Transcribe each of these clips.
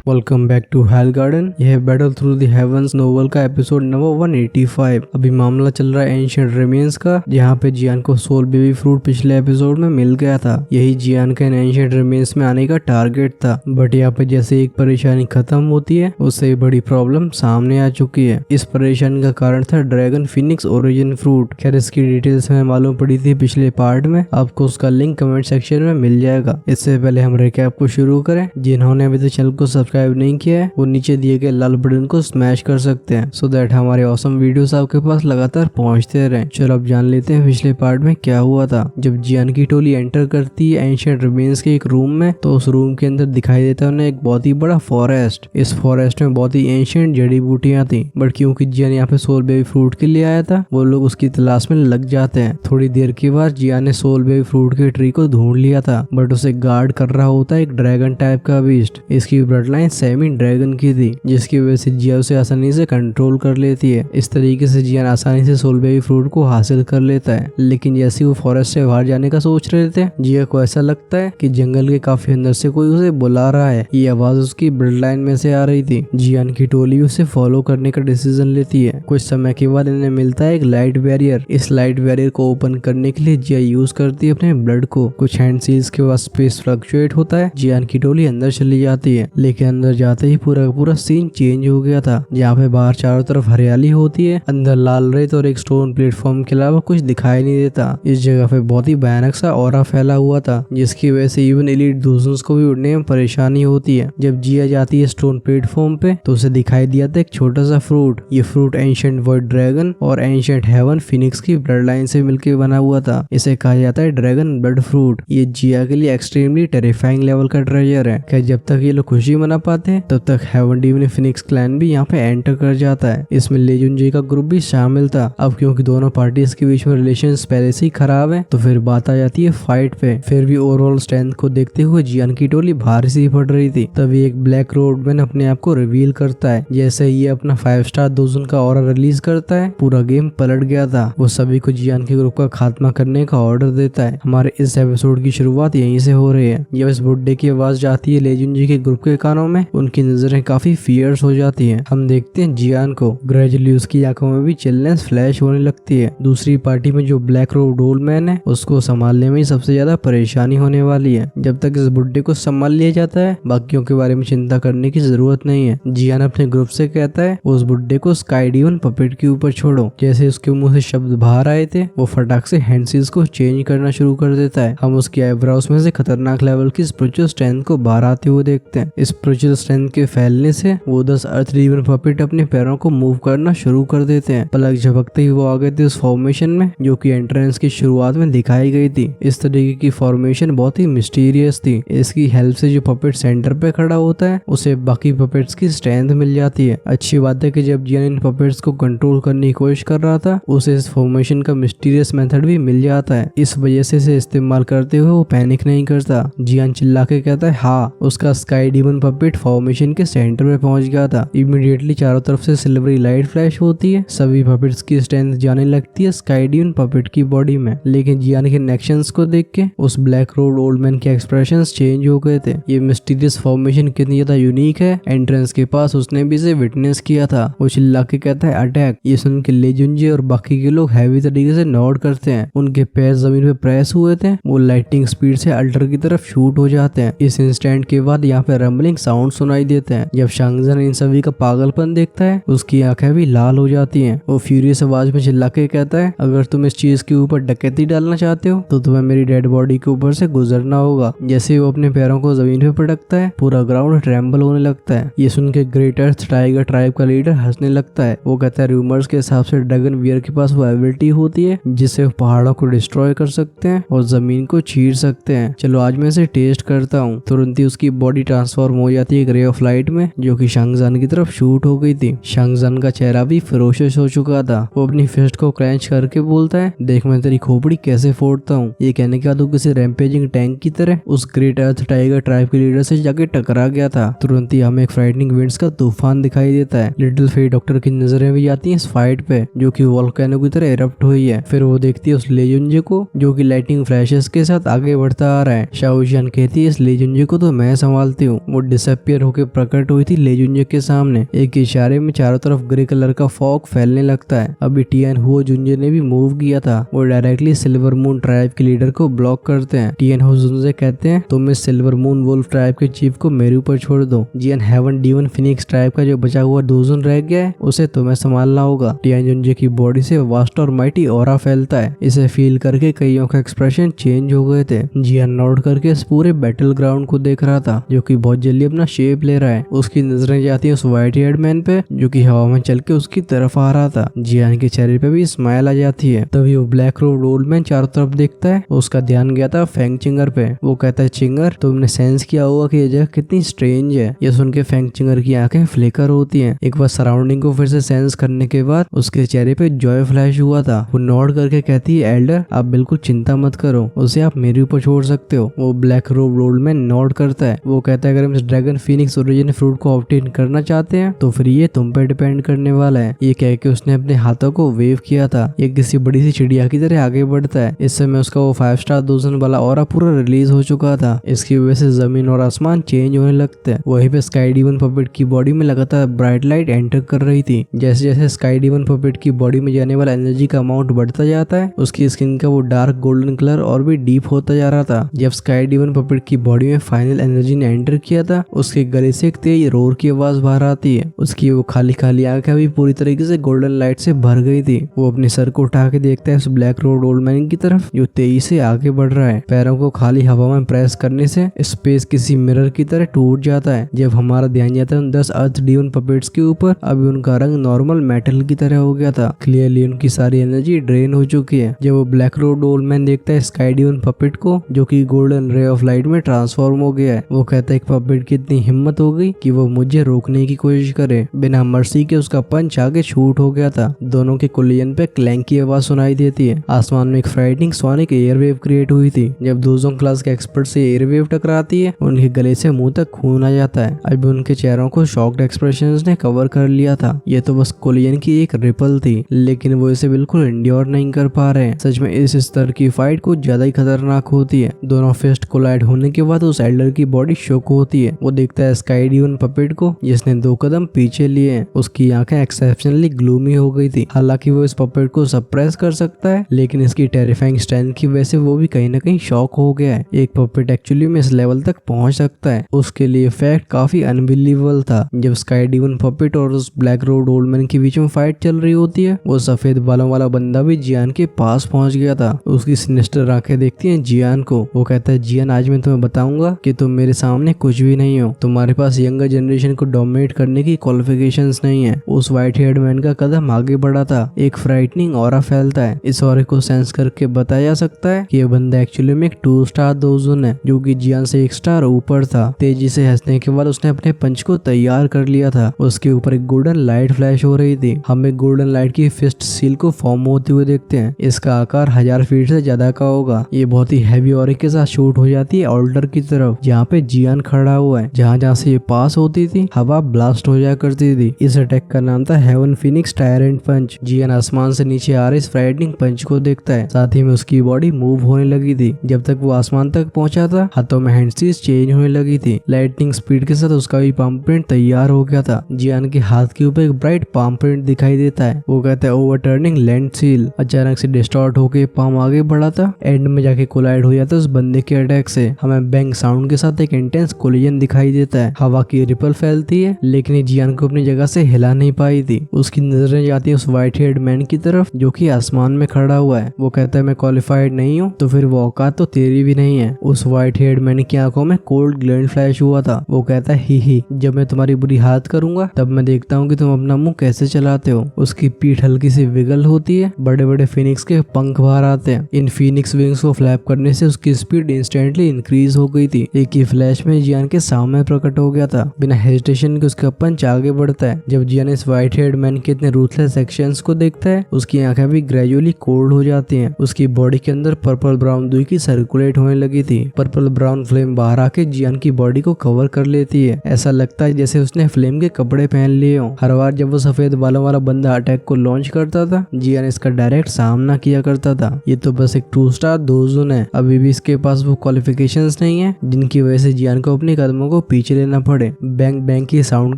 Welcome back to Hell Garden. यह Battle Through the Heavens novel का episode number 185। अभी मामला चल रहा है एंशिएंट रिमेन्स का, जहाँ पे जियान को सोल बेबी फ्रूट पिछले एपिसोड में मिल गया था। यही जियान का इन एंशिएंट रिमेन्स में आने का टारगेट था, बट यहाँ पे जैसे एक परेशानी खत्म होती है उससे बड़ी प्रॉब्लम सामने आ चुकी है। इस परेशानी का कारण था ड्रैगन फिनिक्स ओरिजिन फ्रूट। खैर इसकी डिटेल्स हमें मालूम पड़ी थी पिछले पार्ट में, आपको उसका लिंक कमेंट सेक्शन में मिल जाएगा। इससे पहले हम रिकैप को शुरू करें, जिन्होंने अभी तक चैनल को सब्सक्राइब नहीं किया है वो नीचे दिए गए लाल बटन को स्मैश कर सकते हैं, सो दैट हमारे ऑसम वीडियोस आपके पास लगातार पहुंचते रहें। चलो अब जान लेते हैं पिछले पार्ट में क्या हुआ था। जब जियान की टोली एंटर करती है एंशिएंट रिमेन्स के एक रूम में, तो उस रूम के अंदर दिखाई देता है उन्हें एक बहुत ही बड़ा फॉरेस्ट। इस फॉरेस्ट में बहुत ही एंशिएंट जड़ी बूटियां थी, बट क्योंकि जियान यहाँ पे सोल बेबी फ्रूट के लिए आया था, वो लोग उसकी तलाश में लग जाते हैं। थोड़ी देर के बाद जियान ने सोल बेबी फ्रूट के ट्री को ढूंढ लिया था, बट उसे गार्ड कर रहा होता है एक ड्रैगन टाइप का बीस्ट। इसकी ब्लड लाइन सेमी ड्रैगन की थी, जिसकी वजह से जिया उसे आसानी से कंट्रोल कर लेती है। इस तरीके से जियान आसानी से सोल बेबी फ्रूट को हासिल कर लेता है। लेकिन जैसे वो फॉरेस्ट से बाहर जाने का सोच रहे थे, जिया को ऐसा लगता है कि जंगल के काफी अंदर से कोई उसे बुला रहा है। ये आवाज उसकी ब्लड लाइन में से आ रही थी। जियान की टोली उसे फॉलो करने का डिसीजन लेती है। कुछ समय के बाद इन्हें मिलता है एक लाइट बैरियर। इस लाइट बैरियर को ओपन करने के लिए जिया यूज करती है अपने ब्लड को। कुछ हैंड सील्स के बाद स्पेस फ्लक्चुएट होता है। जियान की टोली अंदर चली जाती है, लेकिन अंदर जाते ही पूरा पूरा सीन चेंज हो गया था। जहाँ पे बाहर चारों तरफ हरियाली होती है, अंदर लाल रेत और एक स्टोन प्लेटफॉर्म के अलावा कुछ दिखाई नहीं देता। इस जगह पे बहुत ही भयानक सा ऑरा फैला हुआ था, जिसकी वजह से इवन एलीट दूसरों को भी उड़ने में परेशानी होती है। जब जिया जाती है स्टोन प्लेटफॉर्म पे, तो उसे दिखाई दिया था एक छोटा सा फ्रूट। ये फ्रूट एंशिएंट वर्ल्ड ड्रैगन और एंशिएंट हेवन फिनिक्स की ब्लड लाइन से मिलकर बना हुआ था। इसे कहा जाता है ड्रैगन ब्लड फ्रूट। ये जिया के लिए एक्सट्रीमली टेरिफाइंग लेवल का ट्रेजर है। क्या जब तक ये लोग खुशी मना पाते हैं, तब तक हेवन डीमन फिनिक्स क्लैन भी यहाँ पे एंटर कर जाता है। इसमें लेजुनजी का ग्रुप भी शामिल था। अब क्योंकि दोनों पार्टीज के बीच में रिलेशंस पहले से ही खराब है, तो फिर बात आ जाती है फाइट पे। फिर भी ओवरऑल स्ट्रेंथ को देखते हुए जियान की टोली भारी सी पड़ रही थी। तभी एक ब्लैक रोडमैन अपने आप को रिवील करता है। जैसे ये अपना 5 स्टार दोजन का ऑरा रिलीज करता है, पूरा गेम पलट गया था। वो सभी को जियान के ग्रुप का खात्मा करने का ऑर्डर देता है। हमारे इस एपिसोड की शुरुआत यहीं से हो रही है। जब इस बुड्ढे की आवाज जाती है लेजुनजी के ग्रुप के कानों में, उनकी नजरें काफी फियर्स हो जाती हैं। हम देखते हैं जियान को। ग्रेजुअली उसकी आंखों में भी चिलनेस फ्लैश होने लगती है। दूसरी पार्टी में जो ब्लैक रोड डोलमैन है, उसको संभालने में ही सबसे ज्यादा परेशानी होने वाली है। जब तक इस बुड्ढे को संभाल लिया जाता है, बाकियों के बारे में चिंता करने की जरूरत नहीं है। जियान अपने ग्रुप से कहता है उस बुड्ढे को स्काई डीमन पपेट के ऊपर छोड़ो। जैसे उसके मुंह से शब्द बाहर आए थे, वो फटाक से हैंडसील्स को चेंज करना शुरू कर देता है। हम उसकी आईब्रोज में से खतरनाक लेवल की स्पिरिचुअल स्ट्रेंथ को बाहर आते हुए देखते हैं। इस स्पिरिचुअल स्ट्रेंथ के फैलने से वो 10 अर्थ डीमन पपेट अपने पैरों को मूव करना शुरू कर देते हैं। पलक झपकते ही वो आ गए थे उस फॉर्मेशन में, जो कि एंट्रेंस की शुरुआत में दिखाई गई थी। इस तरीके की फॉर्मेशन बहुत ही मिस्टीरियस थी। इसकी हेल्प से जो पपेट सेंटर पे खड़ा होता है, उसे बाकी पपेट्स की स्ट्रेंथ मिल जाती है। अच्छी बात है कि जब जियान इन पपेट्स को कंट्रोल करने की कोशिश कर रहा था, उसे इस फॉर्मेशन का मिस्टीरियस मेथड भी मिल जाता है। इस वजह से इसे इस्तेमाल करते हुए वो पैनिक नहीं करता। जियान चिल्ला के कहता है हाँ, उसका स्काई डीमन पपेट फॉर्मेशन के सेंटर में पहुंच गया था। इमीडिएटली चारों तरफ से सिल्वरी लाइट फ्लैश होती है। सभी पपेट्स की स्ट्रेंथ जाने लगती है स्काई डीमन पपेट की बॉडी में। लेकिन जियान के एक्शंस को देख के उस ब्लैक रोड ओल्ड मैन के एक्सप्रेशंस चेंज हो गए थे। ये मिस्टीरियस फॉर्मेशन कितनी ज्यादा यूनिक है, एंट्रेंस के पास उसने भी इसे विटनेस किया था। वो चिल्ला के कहता है अटैक। ये सुन के लेजुनजी और बाकी के लोग हैवी तरीके से नॉड करते हैं। उनके पैर जमीन पे प्रेस हुए थे। वो लाइटिंग स्पीड से अल्टर की तरफ शूट हो जाते हैं। इस इंस्टेंट के बाद यहाँ पे रंबलिंग साउंड सुनाई देते हैं। जब शांगजन इन सभी का पागलपन देखता है, उसकी आंखें भी लाल हो जाती हैं। वो फ्यूरियस आवाज में चिल्ला के कहता है अगर तुम इस चीज के ऊपर डकैती डालना चाहते हो, तो तुम्हें मेरी डेड बॉडी के ऊपर से गुजरना होगा। जैसे वो अपने पैरों को जमीन पे पटकता है, पूरा ग्राउंड ट्रेम्बल होने लगता है। ये सुन के ग्रेट अर्थ टाइगर ट्राइब का लीडर हंसने लगता है। वो कहता है रूमर्स के हिसाब से ड्रैगन वियर के पास वो एबिलिटी होती है जिससे वो पहाड़ों को डिस्ट्रॉय कर सकते हैं और जमीन को चीर सकते हैं। चलो आज मैं इसे टेस्ट करता हूँ। तुरंत ही उसकी बॉडी ट्रांसफॉर्म हो जाती है रे ऑफ लाइट में, जो कि शांगजान की तरफ शूट हो गई थी। शांगजान का चेहरा भी फिरोशियस हो चुका था। वो अपनी फिस्ट को क्लैंच करके बोलता है देख मैं तेरी खोपड़ी कैसे फोड़ता हूँ। ये कहने के बाद वो किसी रैम्पेजिंग टैंक की तरह उस ग्रेट अर्थ टाइगर ट्राइब के लीडर से जाके टकरा गया था। तुरंत ही हमें एक फ्राइटनिंग विंड्स का तूफान दिखाई देता है। लिटिल फेई डॉक्टर की नजरें भी जाती हैं इस फाइट पे, जो कि वोल्केनो की तरह इरप्ट हुई है। फिर वो देखती है उस लेजुनजी को, जो कि लाइटिंग फ्लैशेस के साथ आगे बढ़ता आ रहा है। शाओ जियान कहती है इस लेजुनजी को तो मैं संभालती हूँ। वो डिसअपियर होकर प्रकट हुई थी लेजुंजे के सामने। एक इशारे में चारों तरफ ग्रे कलर का फॉग फैलने लगता है। अभी टियान हुओ जुंजे ने भी मूव किया था। वो डायरेक्टली सिल्वर मून ट्राइब के लीडर को ब्लॉक करते हैं। टियान हुओ जुंजे कहते हैं तुम इस सिल्वर मून वुल्फ ट्राइब के चीफ को मेरे ऊपर छोड़ दो। जियान हेवन डीवन फिनिक्स ट्राइब का जो बचा हुआ दोजन रह गया है उसे तुम्हें संभालना होगा। टियान जुंजे की बॉडी से वास्ट और माइटी ऑरा फैलता है। इसे फील करके कईयों का एक्सप्रेशन चेंज हो गए थे। जियान नोट करके इस पूरे बैटल ग्राउंड को देख रहा था जो कि बहुत जल्दी अपना शेप ले रहा है। उसकी नजरें जाती है उस व्हाइट हेयर्ड मैन पे जो कि हवा में चल के उसकी तरफ आ रहा था। जियान के चेहरे पे भी स्माइल आ जाती है। तभी वो ब्लैक रोड ओल्ड मैन चारों तरफ देखता है। उसका ध्यान गया था फेंग चिंगर पे। वो कहता है चिंगर तुमने सेंस किया होगा कि ये जगह कितनी स्ट्रेंज है। ये सुन के फेंग चिंगर की आंखें फ्लिकर होती हैं। एक बार सराउंडिंग को फिर से सेंस करने के बाद उसके चेहरे पे जॉय फ्लैश हुआ था। वो नोड करके कहती है एल्डर आप बिल्कुल चिंता मत करो, उसे आप मेरे ऊपर छोड़ सकते हो। वो black road old man node करता है। वो कहता है अगर हम इस ड्रैगन फीनिक्स ओरिजिन फ्रूट को ऑब्टेन करना चाहते हैं तो फिर ये तुम पे डिपेंड करने वाला है। ये कह के उसने अपने हाथों को वेव किया था। ये किसी बड़ी सी चिड़िया की तरह आगे बढ़ता है। इस समय उसका वो 5 स्टार दोजन वाला ऑरा पूरा रिलीज हो चुका था। इसकी वजह से जमीन और आसमान चेंज होने लगते हैं। वहीं पे स्काई डीमन पपेट की बॉडी में लगातार ब्राइट लाइट एंटर कर रही थी। जैसे जैसे स्काई डीमन पपेट की बॉडी में जाने वाला एनर्जी का अमाउंट बढ़ता जाता है उसकी स्किन का वो डार्क गोल्डन कलर और भी डीप होता जा रहा था। जब स्काई डीमन पपेट की बॉडी में फाइनल एनर्जी ने एंटर किया था उसके गले से एक तेज रोर की आवाज बाहर आती है। उसकी वो खाली खाली आंखें भी पूरी तरीके से गोल्डन लाइट से भर गई थी। वो अपने सर को उठा के देखता है उस ब्लैक रोड ओल्ड मैन की तरफ जो तेजी से आगे बढ़ रहा है। पैरों को खाली हवा में प्रेस करने से स्पेस किसी मिरर की तरह टूट जाता है। जब हमारा ध्यान जाता है 10 अर्थ डीमन पपेट्स के ऊपर, अभी उनका रंग नॉर्मल मेटल की तरह हो गया था। क्लियरली उनकी सारी एनर्जी ड्रेन हो चुकी है। जब वो ब्लैक रोड ओल्ड मैन देखता है स्काई डीमन पपेट को जो कि गोल्डन रे ऑफ लाइट में ट्रांसफॉर्म हो गया है, वो कहता है कि पपेट की इतनी हिम्मत हो गई कि वो मुझे रोकने की कोशिश करे। बिना मर्सी के उसका पंच आगे शूट हो गया था। दोनों के कोलिजन पे क्लैंक की आवाज सुनाई देती है। आसमान में एक फ्राइटनिंग सोनिक एयरवेव क्रिएट हुई थी। जब दोजों क्लास के एक्सपर्ट से एयरवेव टकराती है उनके गले से मुंह तक खून आ जाता है। अभी उनके चेहरों को शॉक्ड एक्सप्रेशंस ने कवर कर लिया था। ये तो बस कोलिजन की एक रिपल थी लेकिन वो इसे बिल्कुल एंड्योर नहीं कर पा रहे हैं। सच में इस स्तर की फाइट कुछ ज्यादा ही खतरनाक होती है। दोनों फिस्ट कोलाइड होने के बाद उस एल्डर की बॉडी शॉक होती है। वो देखता है स्काई डीमन पपेट को जिसने 2 कदम पीछे लिए हैं। उसकी आंखें एक्सेप्शनली ग्लूमी हो गई थी। हालांकि वो इस पपेट को सप्रेस कर सकता है लेकिन इसकी टेरिफाइंग स्ट्रेंथ की वजह से वो भी कहीं ना कहीं शॉक हो गया है। एक पपेट एक्चुअली में इस लेवल तक पहुंच सकता है उसके लिए फैक्ट काफी अनबिलीवेबल था। जब स्काई डीमन पपेट और उस ब्लैक रोड ओल्ड मैन के बीच में फाइट चल रही होती है वो सफेद बालों वाला बंदा भी जियान के पास पहुंच गया था। उसकी सिनिस्टर आंखें देखती हैं जियान को। वो कहता है जियान आज मैं तुम्हें बताऊंगा कि तुम मेरे सामने कुछ भी नहीं हो। तुम्हारे पास यंगर जनरेशन को डोमिनेट करने की क्वालिफिकेशंस नहीं है। उस व्हाइट हेयर्ड मैन का कदम आगे बढ़ा था। एक फ्राइटनिंग ऑरा फैलता है। इस ऑरे को सेंस करके बताया जा सकता है कि ये बंदा एक्चुअली में एक 2 स्टार दोजन है जो कि जियान से 1 स्टार ऊपर था। तेजी से हंसने के बाद उसने अपने पंच को तैयार कर लिया था। उसके ऊपर एक गोल्डन लाइट फ्लैश हो रही थी। हम एक गोल्डन लाइट की फिस्ट सील को फॉर्म होते हुए देखते हैं। इसका आकार 1000 फीट से ज्यादा का होगा। ये बहुत ही हैवी ऑरे के साथ शूट हो जाती है ऑल्टर की तरफ जहाँ पे जियान खड़ा हुआ है। जहाँ जहाँ से ये पास होती थी हवा ब्लास्ट हो जाया करती थी। इस अटैक का नाम था हेवन फिनिक्स टायरेंट पंच। जियान आसमान से नीचे आ रहे इस फ्राइटनिंग पंच को देखता है। साथ ही में उसकी बॉडी मूव होने लगी थी। जब तक वो आसमान तक पहुंचा था हाथों में हैंडसीज चेंज होने लगी थी। लाइटनिंग स्पीड के साथ उसका भी पाम प्रिंट तैयार हो गया था। जियान के हाथ के ऊपर एक ब्राइट पाम प्रिंट दिखाई देता है। वो कहता है ओवरटर्निंग लैंड सील। अचानक से डिस्टॉर्ट होके पाम आगे बढ़ा था। एंड में जाके कोलाइड हो जाता है उस बंदे के अटैक से। हमें बैंग साउंड के साथ एक इंटेंस कोलिजन दिखाई देता है। हवा की रिपल फैलती है लेकिन जियान को अपनी जगह से हिला नहीं पाई थी। उसकी नजरें जाती है उस व्हाइट हेयर्ड मैन की तरफ जो कि आसमान में खड़ा हुआ है। वो कहता है मैं क्वालिफाइड नहीं हूँ तो फिर वो औकात तो तेरी भी नहीं है। उस व्हाइट हेयर्ड मैन की आंखों में कोल्ड ग्लैंड फ्लैश हुआ था। वो कहता है ही जब मैं तुम्हारी बुरी हालत करूंगा तब मैं देखता हूँ कि तुम अपना मुंह कैसे चलाते हो। उसकी पीठ हल्की सी विगल होती है। बड़े बड़े फिनिक्स के पंख बाहर आते हैं। इन फिनिक्स विंग्स को फ्लैप करने से उसकी स्पीड इंस्टेंटली इंक्रीज हो गई थी। एक ही फ्लैश में जियान के सामने प्रकट हो गया था। बिना हेजिटेशन के उसका पंच आगे बढ़ता है। जब जियान इस व्हाइट हेयर्ड मैन के इतने रूथलेस एक्शंस को देखता है उसकी आंखें भी ग्रेजुअली कोल्ड हो जाती हैं। उसकी बॉडी के अंदर पर्पल ब्राउन दुई की सर्कुलेट होने लगी थी। पर्पल ब्राउन फ्लेम बाहर आके जियान की बॉडी को कवर कर लेती है। ऐसा लगता है जैसे उसने फ्लेम के कपड़े पहन लिए हो। हर बार जब वो सफेद बालों वाला बंदा अटैक को लॉन्च करता था जियान इसका डायरेक्ट सामना किया करता था। ये तो बस एक 2 स्टार दोजन है। अभी भी इसके पास वो क्वालिफिकेशंस नहीं है जिनकी वजह से जियान को अपने कदमों को पीछे लेना पड़े। बैंग बैंग की साउंड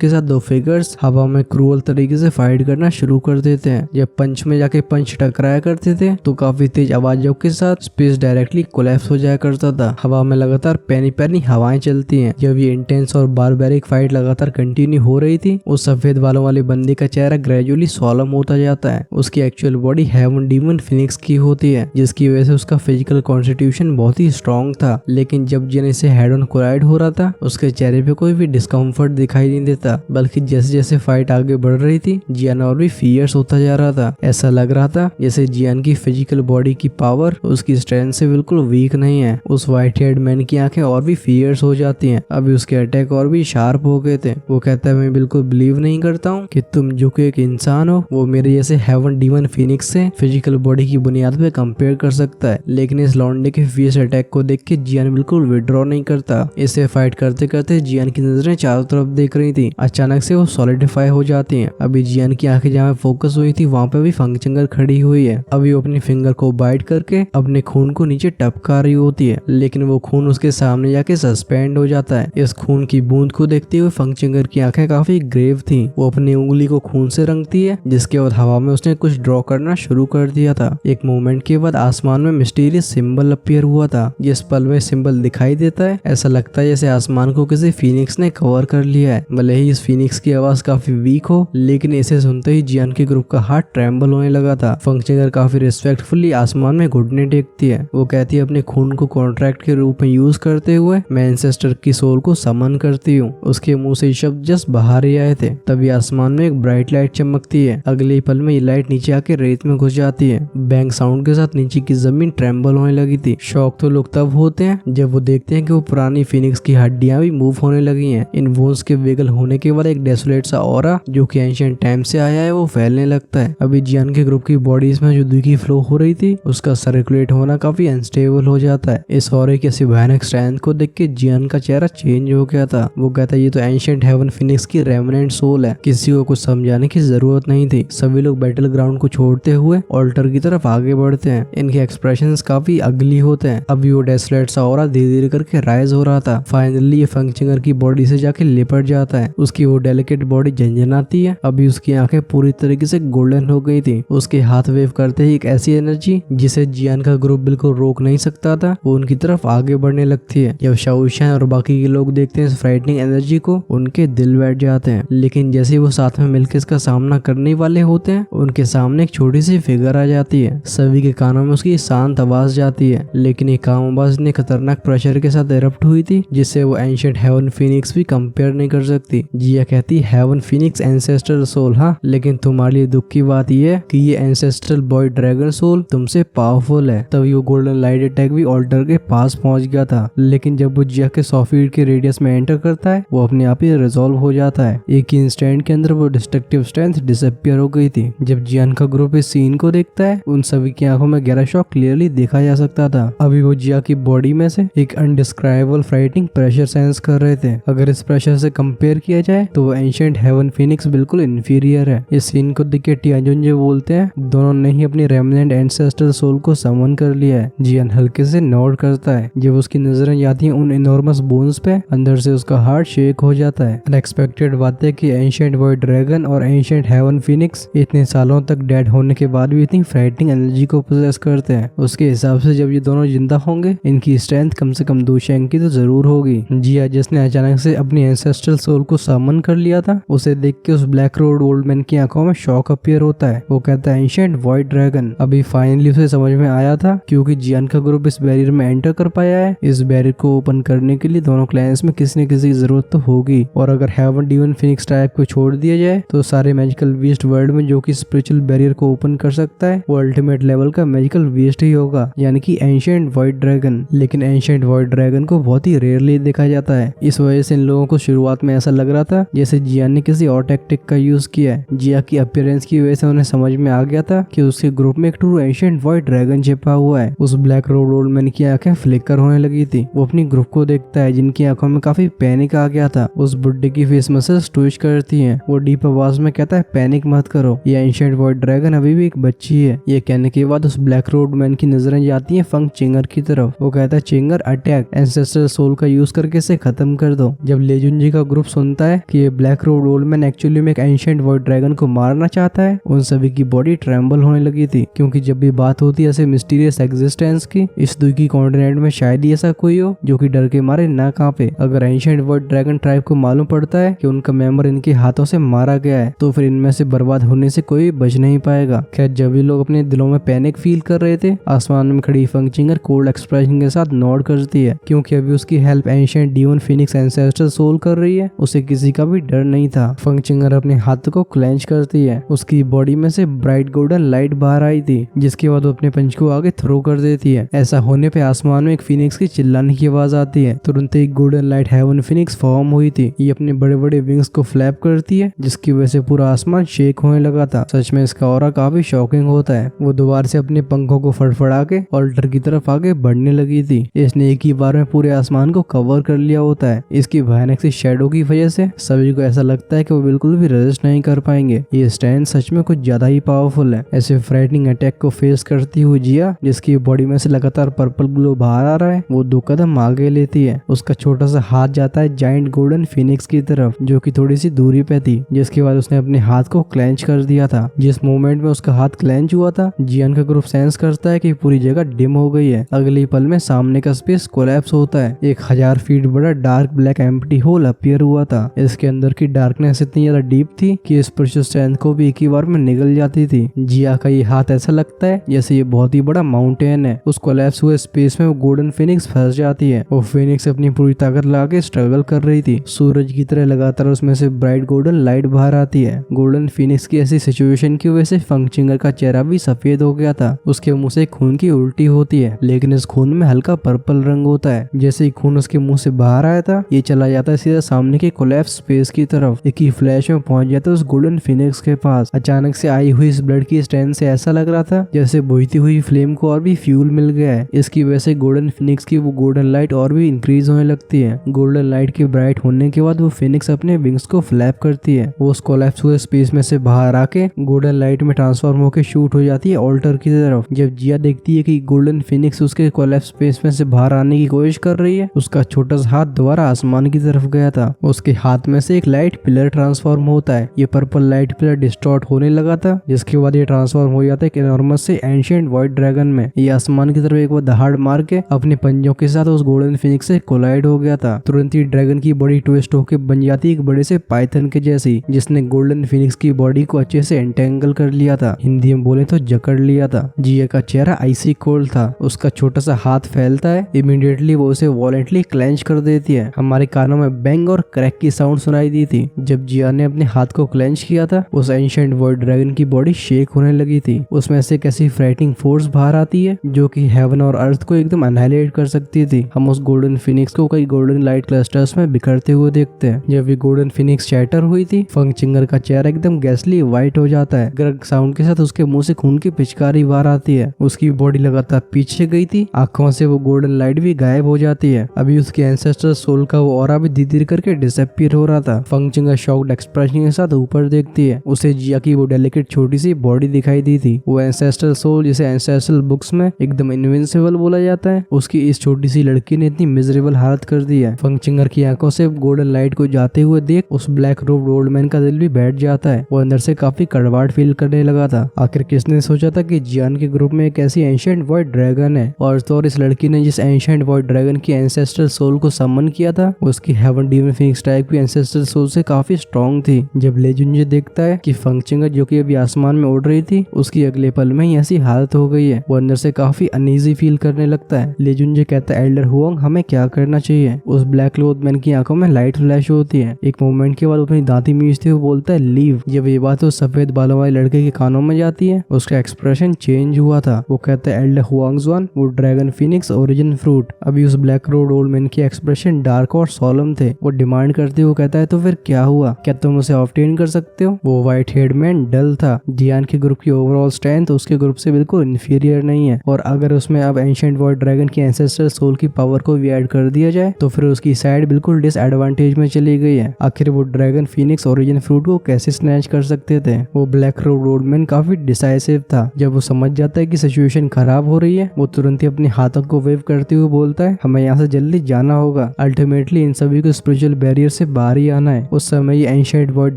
के साथ दो फिगर्स हवा में क्रूअल तरीके से फाइट करना शुरू कर देते हैं। जब पंच में जाके पंच टकराया करते थे तो काफी तेज आवाजों के साथ स्पेस डायरेक्टली कोलैप्स हो जाया करता था। हवा में लगातार पैनी पैनी हवाएं चलती हैं। जब ये इंटेंस और बारबेरिक फाइट लगातार कंटिन्यू हो रही थी, उस सफेद बालों वाले बंदे का चेहरा ग्रेजुअली सॉलम होता जाता है। उसकी actual body heaven demon phoenix की होती है, जिसकी वजह से उसका फिजिकल कॉन्स्टिट्यूशन बहुत ही स्ट्रॉन्ग था। लेकिन जब जिन से हेड ऑन कोलाइड हो रहा था, उसके चेहरे पे कोई भी डिस्कम्फर्ट दिखाई नहीं देता, बल्कि जैसे जैसे फाइट आगे बढ़ रही थी, जियान और भी फियर्स होता जा रहा था। ऐसा लग रहा था जैसे जियान की फिजिकल बॉडी की पावर उसकी स्ट्रेंथ से बिल्कुल वीक नहीं है। उस व्हाइट हेड मैन की आंखें और भी फियर्स हो जाती हैं। अभी उसके अटैक और भी शार्प हो गए थे। वो कहता है, मैं बिल्कुल बिलीव नहीं करता हूँ कि तुम जो कि एक इंसान हो, वो मेरे जैसे हेवन डीमन फिनिक्स से फिजिकल बॉडी की बुनियाद पे कंपेयर कर सकता है। लेकिन इस लौंडे के फियर्स अटैक को देख के जियान बिल्कुल विड्रॉ नहीं करता। इससे फाइट करते करते जियान की नजरें चारों तरफ देख रही थी। अचानक से वो सॉलिडिफाई हो जाती हैं। अभी जियान की आंखें जहाँ फोकस हुई थी, वहाँ पे भी फंगचंगर खड़ी हुई है। अभी वो अपनी फिंगर को बाइट करके अपने खून को नीचे टपका रही होती है, लेकिन वो खून उसके सामने जाके सस्पेंड हो जाता है। इस खून की बूंद को देखते हुए फंगचंगर की आंखें काफी ग्रेव थी। वो अपनी उंगली को खून से रंगती है, जिसके बाद हवा में उसने कुछ ड्रॉ करना शुरू कर दिया था। एक मोमेंट के बाद आसमान में मिस्टीरियस सिंबल अपीयर हुआ था। जिस पल में सिंबल दिखाई देता है, ऐसा लगता है जैसे आसमान को किसी फीनिक्स ने कवर कर लिया है। भले ही इस फीनिक्स की आवाज काफी वीक हो, लेकिन इसे सुनते ही जियान के ग्रुप का हार्ट ट्रेम्बल होने लगा था। फंगचंगर काफी रिस्पेक्टफुली आसमान में घुटने टेकती है। वो कहती है, अपने खून को कॉन्ट्रैक्ट के रूप में यूज करते हुए मैं एंसेस्टर की सोल को समन करती हूँ। उसके मुंह से शब्द जस्ट बाहर ही आए थे, तभी आसमान में एक ब्राइट लाइट चमकती है। अगले पल में ये लाइट नीचे आके रेत में घुस जाती है। बैंग साउंड के साथ नीचे की जमीन ट्रेम्बल होने लगी थी। शॉक तो लोग तब होते हैं जब वो देखते हैं कि वो पुरानी फिनिक्स की हड्डियां भी मूव होने लगी हैं। इन बोन्स के विगल होने के बाद एक डेसोलेट सा ऑरा जो कि एंशिएंट टाइम से आया है, वो फैलने लगता है। अभी जियान के ग्रुप की बॉडीज में जो की फ्लो हो रही थी, उसका सर्कुलेट होना काफी अनस्टेबल हो जाता है। इस ऑरे की ऐसी भयानक स्ट्रेंथ को देख के जियान का चेहरा चेंज हो गया था। वो कहता है, ये तो एंशिएंट हेवन फिनिक्स की रेमनेंट सोल है। किसी को कुछ समझाने की जरूरत नहीं थी। सभी लोग बैटल ग्राउंड को छोड़ते हुए ऑल्टर की तरफ आगे बढ़ते हैं। इनके एक्सप्रेशंस काफी अगली होते हैं। अभी वो डेसोलेट सा ऑरा धीरे धीरे करके राइज हो रहा था। फाइनली ये फंगचंगर की बॉडी से जाके लिपट जाता है। उसकी वो डेलिकेट बॉडी झंझनाती है। अभी उसकी आंखें पूरी तरीके से गोल्डन हो गई थी। उसके हाथ वेव करते ही एक ऐसी एनर्जी जिसे जियान का ग्रुप बिल्कुल रोक नहीं सकता था, वो उनकी तरफ आगे बढ़ने लगती है। जब शाओशान और बाकी के लोग देखते हैं इस फ्राइटनिंग एनर्जी को, उनके दिल बैठ जाते हैं। लेकिन जैसे वो साथ में मिलकर इसका सामना करने वाले होते हैं, उनके सामने एक छोटी सी फिगर आ जाती है। सभी के कानों में उसकी शांत आवाज जाती है, लेकिन ये काम आवाज इतने खतरनाक प्रेशर के साथ इरप्ट हुई थी जिससे वो एंशिएंट हेवन फिनिक्स भी कंपेयर नहीं कर सकती। जिया कहती, हेवन फिनिक्स एंसेस्ट्रल सोल, हाँ, लेकिन तुम्हारे लिए दुख की बात यह है कि ये एंसेस्ट्रल बॉय ड्रैगन सोल तुमसे पावरफुल है। तभी वो गोल्डन लाइट अटैक भी ऑल्टर के पास पहुंच गया था, लेकिन जब वो जिया के 100 फीट के रेडियस में एंटर करता है, वो अपने आप ही रिजॉल्व हो जाता है। एक ही इंस्टेंट के अंदर वो डिस्ट्रक्टिव स्ट्रेंथ डिसअपीयर हो गई थी। जब जियान का ग्रुप इस सीन को देखता है, उन सभी की आंखों में गहरा शॉक क्लियरली देखा जा सकता था। अभी वो जिया की बॉडी में से एक अनडिस्क्राइबेबल फ्राइटनिंग प्रेशर सेंस कर रहे थे। अगर इस प्रेशर से कंपेयर किया जाए तो वो एंशिएंट हेवन फिनिक्स बिल्कुल इंफीरियर है। इस सीन को देख के टियाजुन बोलते हैं, दोनों ने ही अपनी रेमनेंट एंसेस्ट्रल सोल को समन कर लिया है। जियान हल्के से नोट करता है। जब उसकी नजरें जाती हैं उन इनॉर्मस बोन्स पे, अंदर से उसका हार्ट शेक हो जाता है। अनएक्सपेक्टेड बात है कि एंशिएंट बॉय ड्रैगन और एंशिएंट हेवन फिनिक्स इतने सालों तक डेड होने के बाद भी इतनी फ्राइटनिंग एनर्जी को पोजेस करते हैं। उसके हिसाब से जब ये दोनों जिंदा होंगे, इनकी स्ट्रेंथ कम से कम 2 शैंक की तो जरूर होगी। जिया, जिसने अचानक से अपनी एंसेस्ट्रल सोल को समन कर लिया था, उसे देख के उस ब्लैक रोड ओल्ड मैन की आंखों में शॉक अपीयर होता है। वो कहता है, एंशिएंट व्हाइट ड्रैगन। अभी फाइनली उसे समझ में आया था, क्योंकि जियान का ग्रुप इस बैरियर में एंटर कर पाया है। इस बैरियर को ओपन करने के लिए दोनों क्लैंस में किसी न किसी की जरूरत तो होगी, और अगर हेवन डीमन फिनिक्स टाइप को छोड़ दिया जाए तो सारे मैजिकल बीस्ट वर्ल्ड में जो कि स्पिरिचुअल बैरियर को ओपन कर सकता है, वो अल्टीमेट लेवल का मैजिकल बीस्ट ही होगा, यानी कि एंशिएंट व्हाइट ड्रैगन। लेकिन एंशिएंट व्हाइट ड्रैगन को बहुत ही रेयरली देखा जाता है। इस वजह से इन लोगों को शुरुआत में ऐसा लग रहा था जैसे जिया ने किसी और टैक्टिक का यूज किया है। जिया की अपीयरेंस की वजह से उन्हें समझ में आ गया था कि उसके ग्रुप में एक ट्रू एंशिएंट व्हाइट ड्रैगन छिपा हुआ है। उस ब्लैक रोड ओल्ड मैन की आंखें फ्लिकर होने लगी थी। वो अपनी ग्रुप को देखता है, जिनकी आंखों में काफी पैनिक आ गया था। उस बुड्ढे की फेस मसल्स ट्विच करती हैं। वो डीप आवाज में कहता है, पैनिक मत करो, ये एंशिएंट व्हाइट ड्रैगन अभी भी एक बच्ची है। ये कहने के बाद उस ब्लैक रोड मैन की नजरें जाती हैं फंगचंगर की तरफ। वो कहता है, चिंगर अटैक, एंसेस्ट्रल सोल का यूज करके इसे खत्म खत्म कर दो। जब लेजुनजी का ग्रुप सुनता है कि ये black road old man actually में एक एंशिएंट वॉइड ड्रैगन को मारना चाहता है, उन सभी की बॉडी ट्रेम्बल होने लगी थी, क्योंकि जब भी बात होती है ऐसे मिस्टीरियस एग्जिस्टेंस की, इस दुखी कॉन्टिनेंट में शायद ही ऐसा कोई हो जो कि डर के मारे ना कांपे। अगर एंशिएंट वॉइड ड्रैगन ट्राइब को मालूम पड़ता है कि उनका मेंबर इनके हाथों से मारा गया है, तो फिर इनमें से बर्बाद होने से कोई बच नहीं पाएगा। खैर, जब भी लोग अपने दिलों में पैनिक फील कर रहे थे, आसमान में खड़ी फंगचिंगर कोल्ड एक्सप्रेशन के साथ नोड करती है, क्योंकि अभी उसकी help ancient demon phoenix ancestor soul कर रही है। उसे किसी का भी डर नहीं था। फंगचिंगर अपने हाथ को क्लेंच करती है, उसकी बॉडी में से ब्राइट गोल्डन लाइट बाहर आई थी, जिसके बाद वो अपने पंच को आगे थ्रो कर देती है। ऐसा होने पे आसमान में एक फिनिक्स की चिल्लाने की आवाज आती है। तुरंत एक golden light heaven phoenix form हुई थी। ये अपने बड़े बड़े विंग्स को फ्लैप करती है, जिसकी वजह से पूरा आसमान शेक होने लगा था। सच में इसका ऑरा काफी शॉकिंग होता है। वो दोबारा से अपने पंखों को फड़फड़ा के ऑल्टर की तरफ आगे बढ़ने लगी थी। इसने एक ही बार में पूरे आसमान को कवर कर लिया होता है। इसकी भयानक सी शेडो की वजह से सभी को ऐसा लगता है कि वो बिल्कुल भी रेजिस्ट नहीं कर पाएंगे। ये स्टैंड सच में कुछ ज्यादा ही पावरफुल है। ऐसे फ्राइटनिंग अटैक को फेस करती हुई जिया, जिसकी बॉडी में से लगातार पर्पल ग्लो बाहर आ रहा है, वो 2 कदम आगे लेती है। उसका छोटा सा हाथ जाता है जायंट गोल्डन फिनिक्स की तरफ, जो कि थोड़ी सी दूरी पे थी, जिसके बाद उसने अपने हाथ को क्लेंच कर दिया था। जिस मोमेंट में उसका हाथ क्लेंच हुआ था, जियान का ग्रुप सेंस करता है कि पूरी जगह डिम हो गई है। अगले पल में सामने का स्पेस कोलैप्स होता है। 1000 फीट बड़ा dark black empty hole appear हुआ था। इसके अंदर की डार्कनेस इतनी ज्यादा डीप थी कि इस प्रेशियस स्ट्रेंथ को भी एक ही बार में निगल जाती थी। जिया का ये हाथ ऐसा लगता है जैसे ये बहुत ही बड़ा माउंटेन है। उस कोलैप्स हुए स्पेस में वो गोल्डन फिनिक्स फंस जाती है। वो फिनिक्स अपनी पूरी ताकत लगा के स्ट्रगल कर रही थी। सूरज की तरह लगातार उसमें से ब्राइट गोल्डन लाइट बाहर आती है। गोल्डन फिनिक्स की ऐसी सिचुएशन की वजह से फंगचिंगर का चेहरा भी सफेद हो गया था। उसके मुंह से खून की उल्टी होती है, लेकिन इस खून में हल्का पर्पल रंग होता है। जैसे ही खून उसके मुंह से बाहर आया था, ये चला जाता है सीधा सामने के कोलैप्स स्पेस की तरफ। एक ही फ्लैश में पहुंच जाता है उस गोल्डन फिनिक्स के पास। अचानक से आई हुई इस ब्लड की स्ट्रेंथ से ऐसा लग रहा था जैसे बुझती हुई फ्लेम को और भी फ्यूल मिल गया है। इसकी वजह से गोल्डन फिनिक्स की वो गोल्डन लाइट और भी इंक्रीज होने लगती है। गोल्डन लाइट के ब्राइट होने के बाद वो फिनिक्स अपने विंग्स को फ्लैप करती है। वो उस कोलैप्स हुए स्पेस में से बाहर आके गोल्डन लाइट में ट्रांसफॉर्म होकर शूट हो जाती है ऑल्टर की तरफ। जब जिया देखती है कि गोल्डन फिनिक्स उसके कोलैप्स स्पेस में से बाहर आने की कोशिश कर रही है, उसका छोटा सा हाथ दोबारा आसमान की तरफ गया था। उसके हाथ में से एक लाइट पिलर ट्रांसफॉर्म होता है। ये पर्पल लाइट पिलर डिस्टॉर्ट होने लगा था, जिसके बाद ये ट्रांसफॉर्म हो जाता है एक एनॉर्मस से एंशिएंट वॉइड ड्रैगन में। ये आसमान की तरफ एक बार दहाड़ मार के अपने पंजों के साथ उस गोल्डन फिनिक्स से कोलाइड हो गया था। तुरंत ही ड्रैगन की बॉडी ट्विस्ट होकर बन जाती एक बड़े से पाइथन के जैसी, जिसने गोल्डन फिनिक्स की बॉडी को अच्छे से एंटेंगल कर लिया था। हिंदी में बोले तो जकड़ लिया था। जिया का चेहरा आइसी कोल्ड था। उसका छोटा सा हाथ फैलता है, इमीडिएटली वो उसे वॉलेंटली क्लेंच कर देती है। हमारे कानों में बैंग और क्रैक की साउंड सुनाई दी थी। जब जिया ने अपने हाथ को क्लेंच किया था, उस एंशिएंट वॉइड ड्रैगन की बॉडी शेक होने लगी थी। उसमें से एक ऐसी फ्राइटनिंग फोर्स बाहर आती है जो कि हेवन और अर्थ को एकदम एनाहिलेट कर सकती थी। हम उस गोल्डन फिनिक्स को कई गोल्डन लाइट क्लस्टर्स में बिखरते हुए देखते हैं। जब भी गोल्डन फिनिक्स शैटर हुई थी, फंगचिंगर का चेहरा एकदम गैसली व्हाइट हो जाता है। ग्रग साउंड के साथ उसके मुंह से खून की पिचकारी बाहर आती है। उसकी बॉडी लगातार पीछे गई थी, आंखों से वो गोल्डन लाइट भी गायब हो जाती है। अभी उसके एंसेस्टर सोल का वो ऑरा भी धीरे धीरे करके डिसअपीयर हो रहा था। फंगचिंगर शॉक्ड एक्सप्रेशन के साथ ऊपर देखती है। उसे जिया की वो डेलिकेट छोटी सी बॉडी दिखाई दी थी। वो एंसेस्ट्रल सोल, जिसे एंसेस्ट्रल बुक्स में एकदम इनविंसिबल बोला जाता है, उसकी इस छोटी सी लड़की ने इतनी मिजरेबल हालत कर दी है। फंगचिंगर की आंखों से गोल्डन लाइट को जाते हुए देख उस ब्लैक रोब्ड ओल्ड मैन का दिल भी बैठ जाता है। वो अंदर से काफी कड़वाहट फील करने लगा था। आखिर किसने सोचा था कि जियान के ग्रुप में एक ऐसी एंशिएंट वॉइड ड्रैगन है, और तो और इस लड़की ने जिस एंशिएंट वॉइड ड्रैगन की एंसेस्ट्रल सोल को समन किया था, उसकी हेवन डीमन फिनिक्स टाइप की एंसेस्ट्रल सोल से काफी स्ट्रॉन्ग थी। जब लेजुनजे देखता है कि फंगचिंगर जो कि अभी आसमान में उड़ रही थी, उसकी अगले पल में ही ऐसी हालत हो गई है, वो अंदर से काफी अनईजी फील करने लगता है। लेजुनजे कहता है, एल्डर हुआंग, हमें क्या करना चाहिए? उस ब्लैक क्लोथ मैन की आंखों में लाइट फ्लैश होती है। एक मोमेंट के बाद अपनी दांती मीचते हुए बोलता है, लीव। जब ये बात उस सफेद बालों वाले लड़के के कानों में जाती है, उसका एक्सप्रेशन चेंज हुआ था। वो कहता है, एल्डर हुआंगज़ुआन, वो ड्रैगन फिनिक्स ओरिजिन फ्रूट। अभी उस ब्लैक रोड ओल्ड मैन के एक्सप्रेशन डार्क और सोलम थे। वो डिमांड करते हुए कहता है, तो फिर क्या हुआ? क्या तुम उसे ऑब्टेन कर सकते हो? वो व्हाइट हेड मैन डल था। जियान के ग्रुप की ओवरऑल स्ट्रेंथ उसके ग्रुप से बिल्कुल इंफीरियर नहीं है, और अगर उसमें अब एंशिएंट वॉइड ड्रैगन की एंसेस्ट्रल सोल की पावर को भी ऐड कर दिया जाए, तो फिर उसकी साइड बिल्कुल डिसएडवांटेज में चली गई है। आखिर वो ड्रैगन फिनिक्स ओरिजिन फ्रूट को कैसे स्नैच कर सकते थे? वो ब्लैक रोड मैन काफी डिसाइसिव था। जब वो समझ जाता है कि सिचुएशन खराब हो रही है, वो तुरंत ही अपने हाथों को वेव करते हुए बोलता है, हमें यहाँ से जल्दी जाना होगा। अल्टीमेटली इन सभी को स्पिरिचुअल बैरियर से बाहर ही आना है। उस समय ये एंशिएंट वॉइड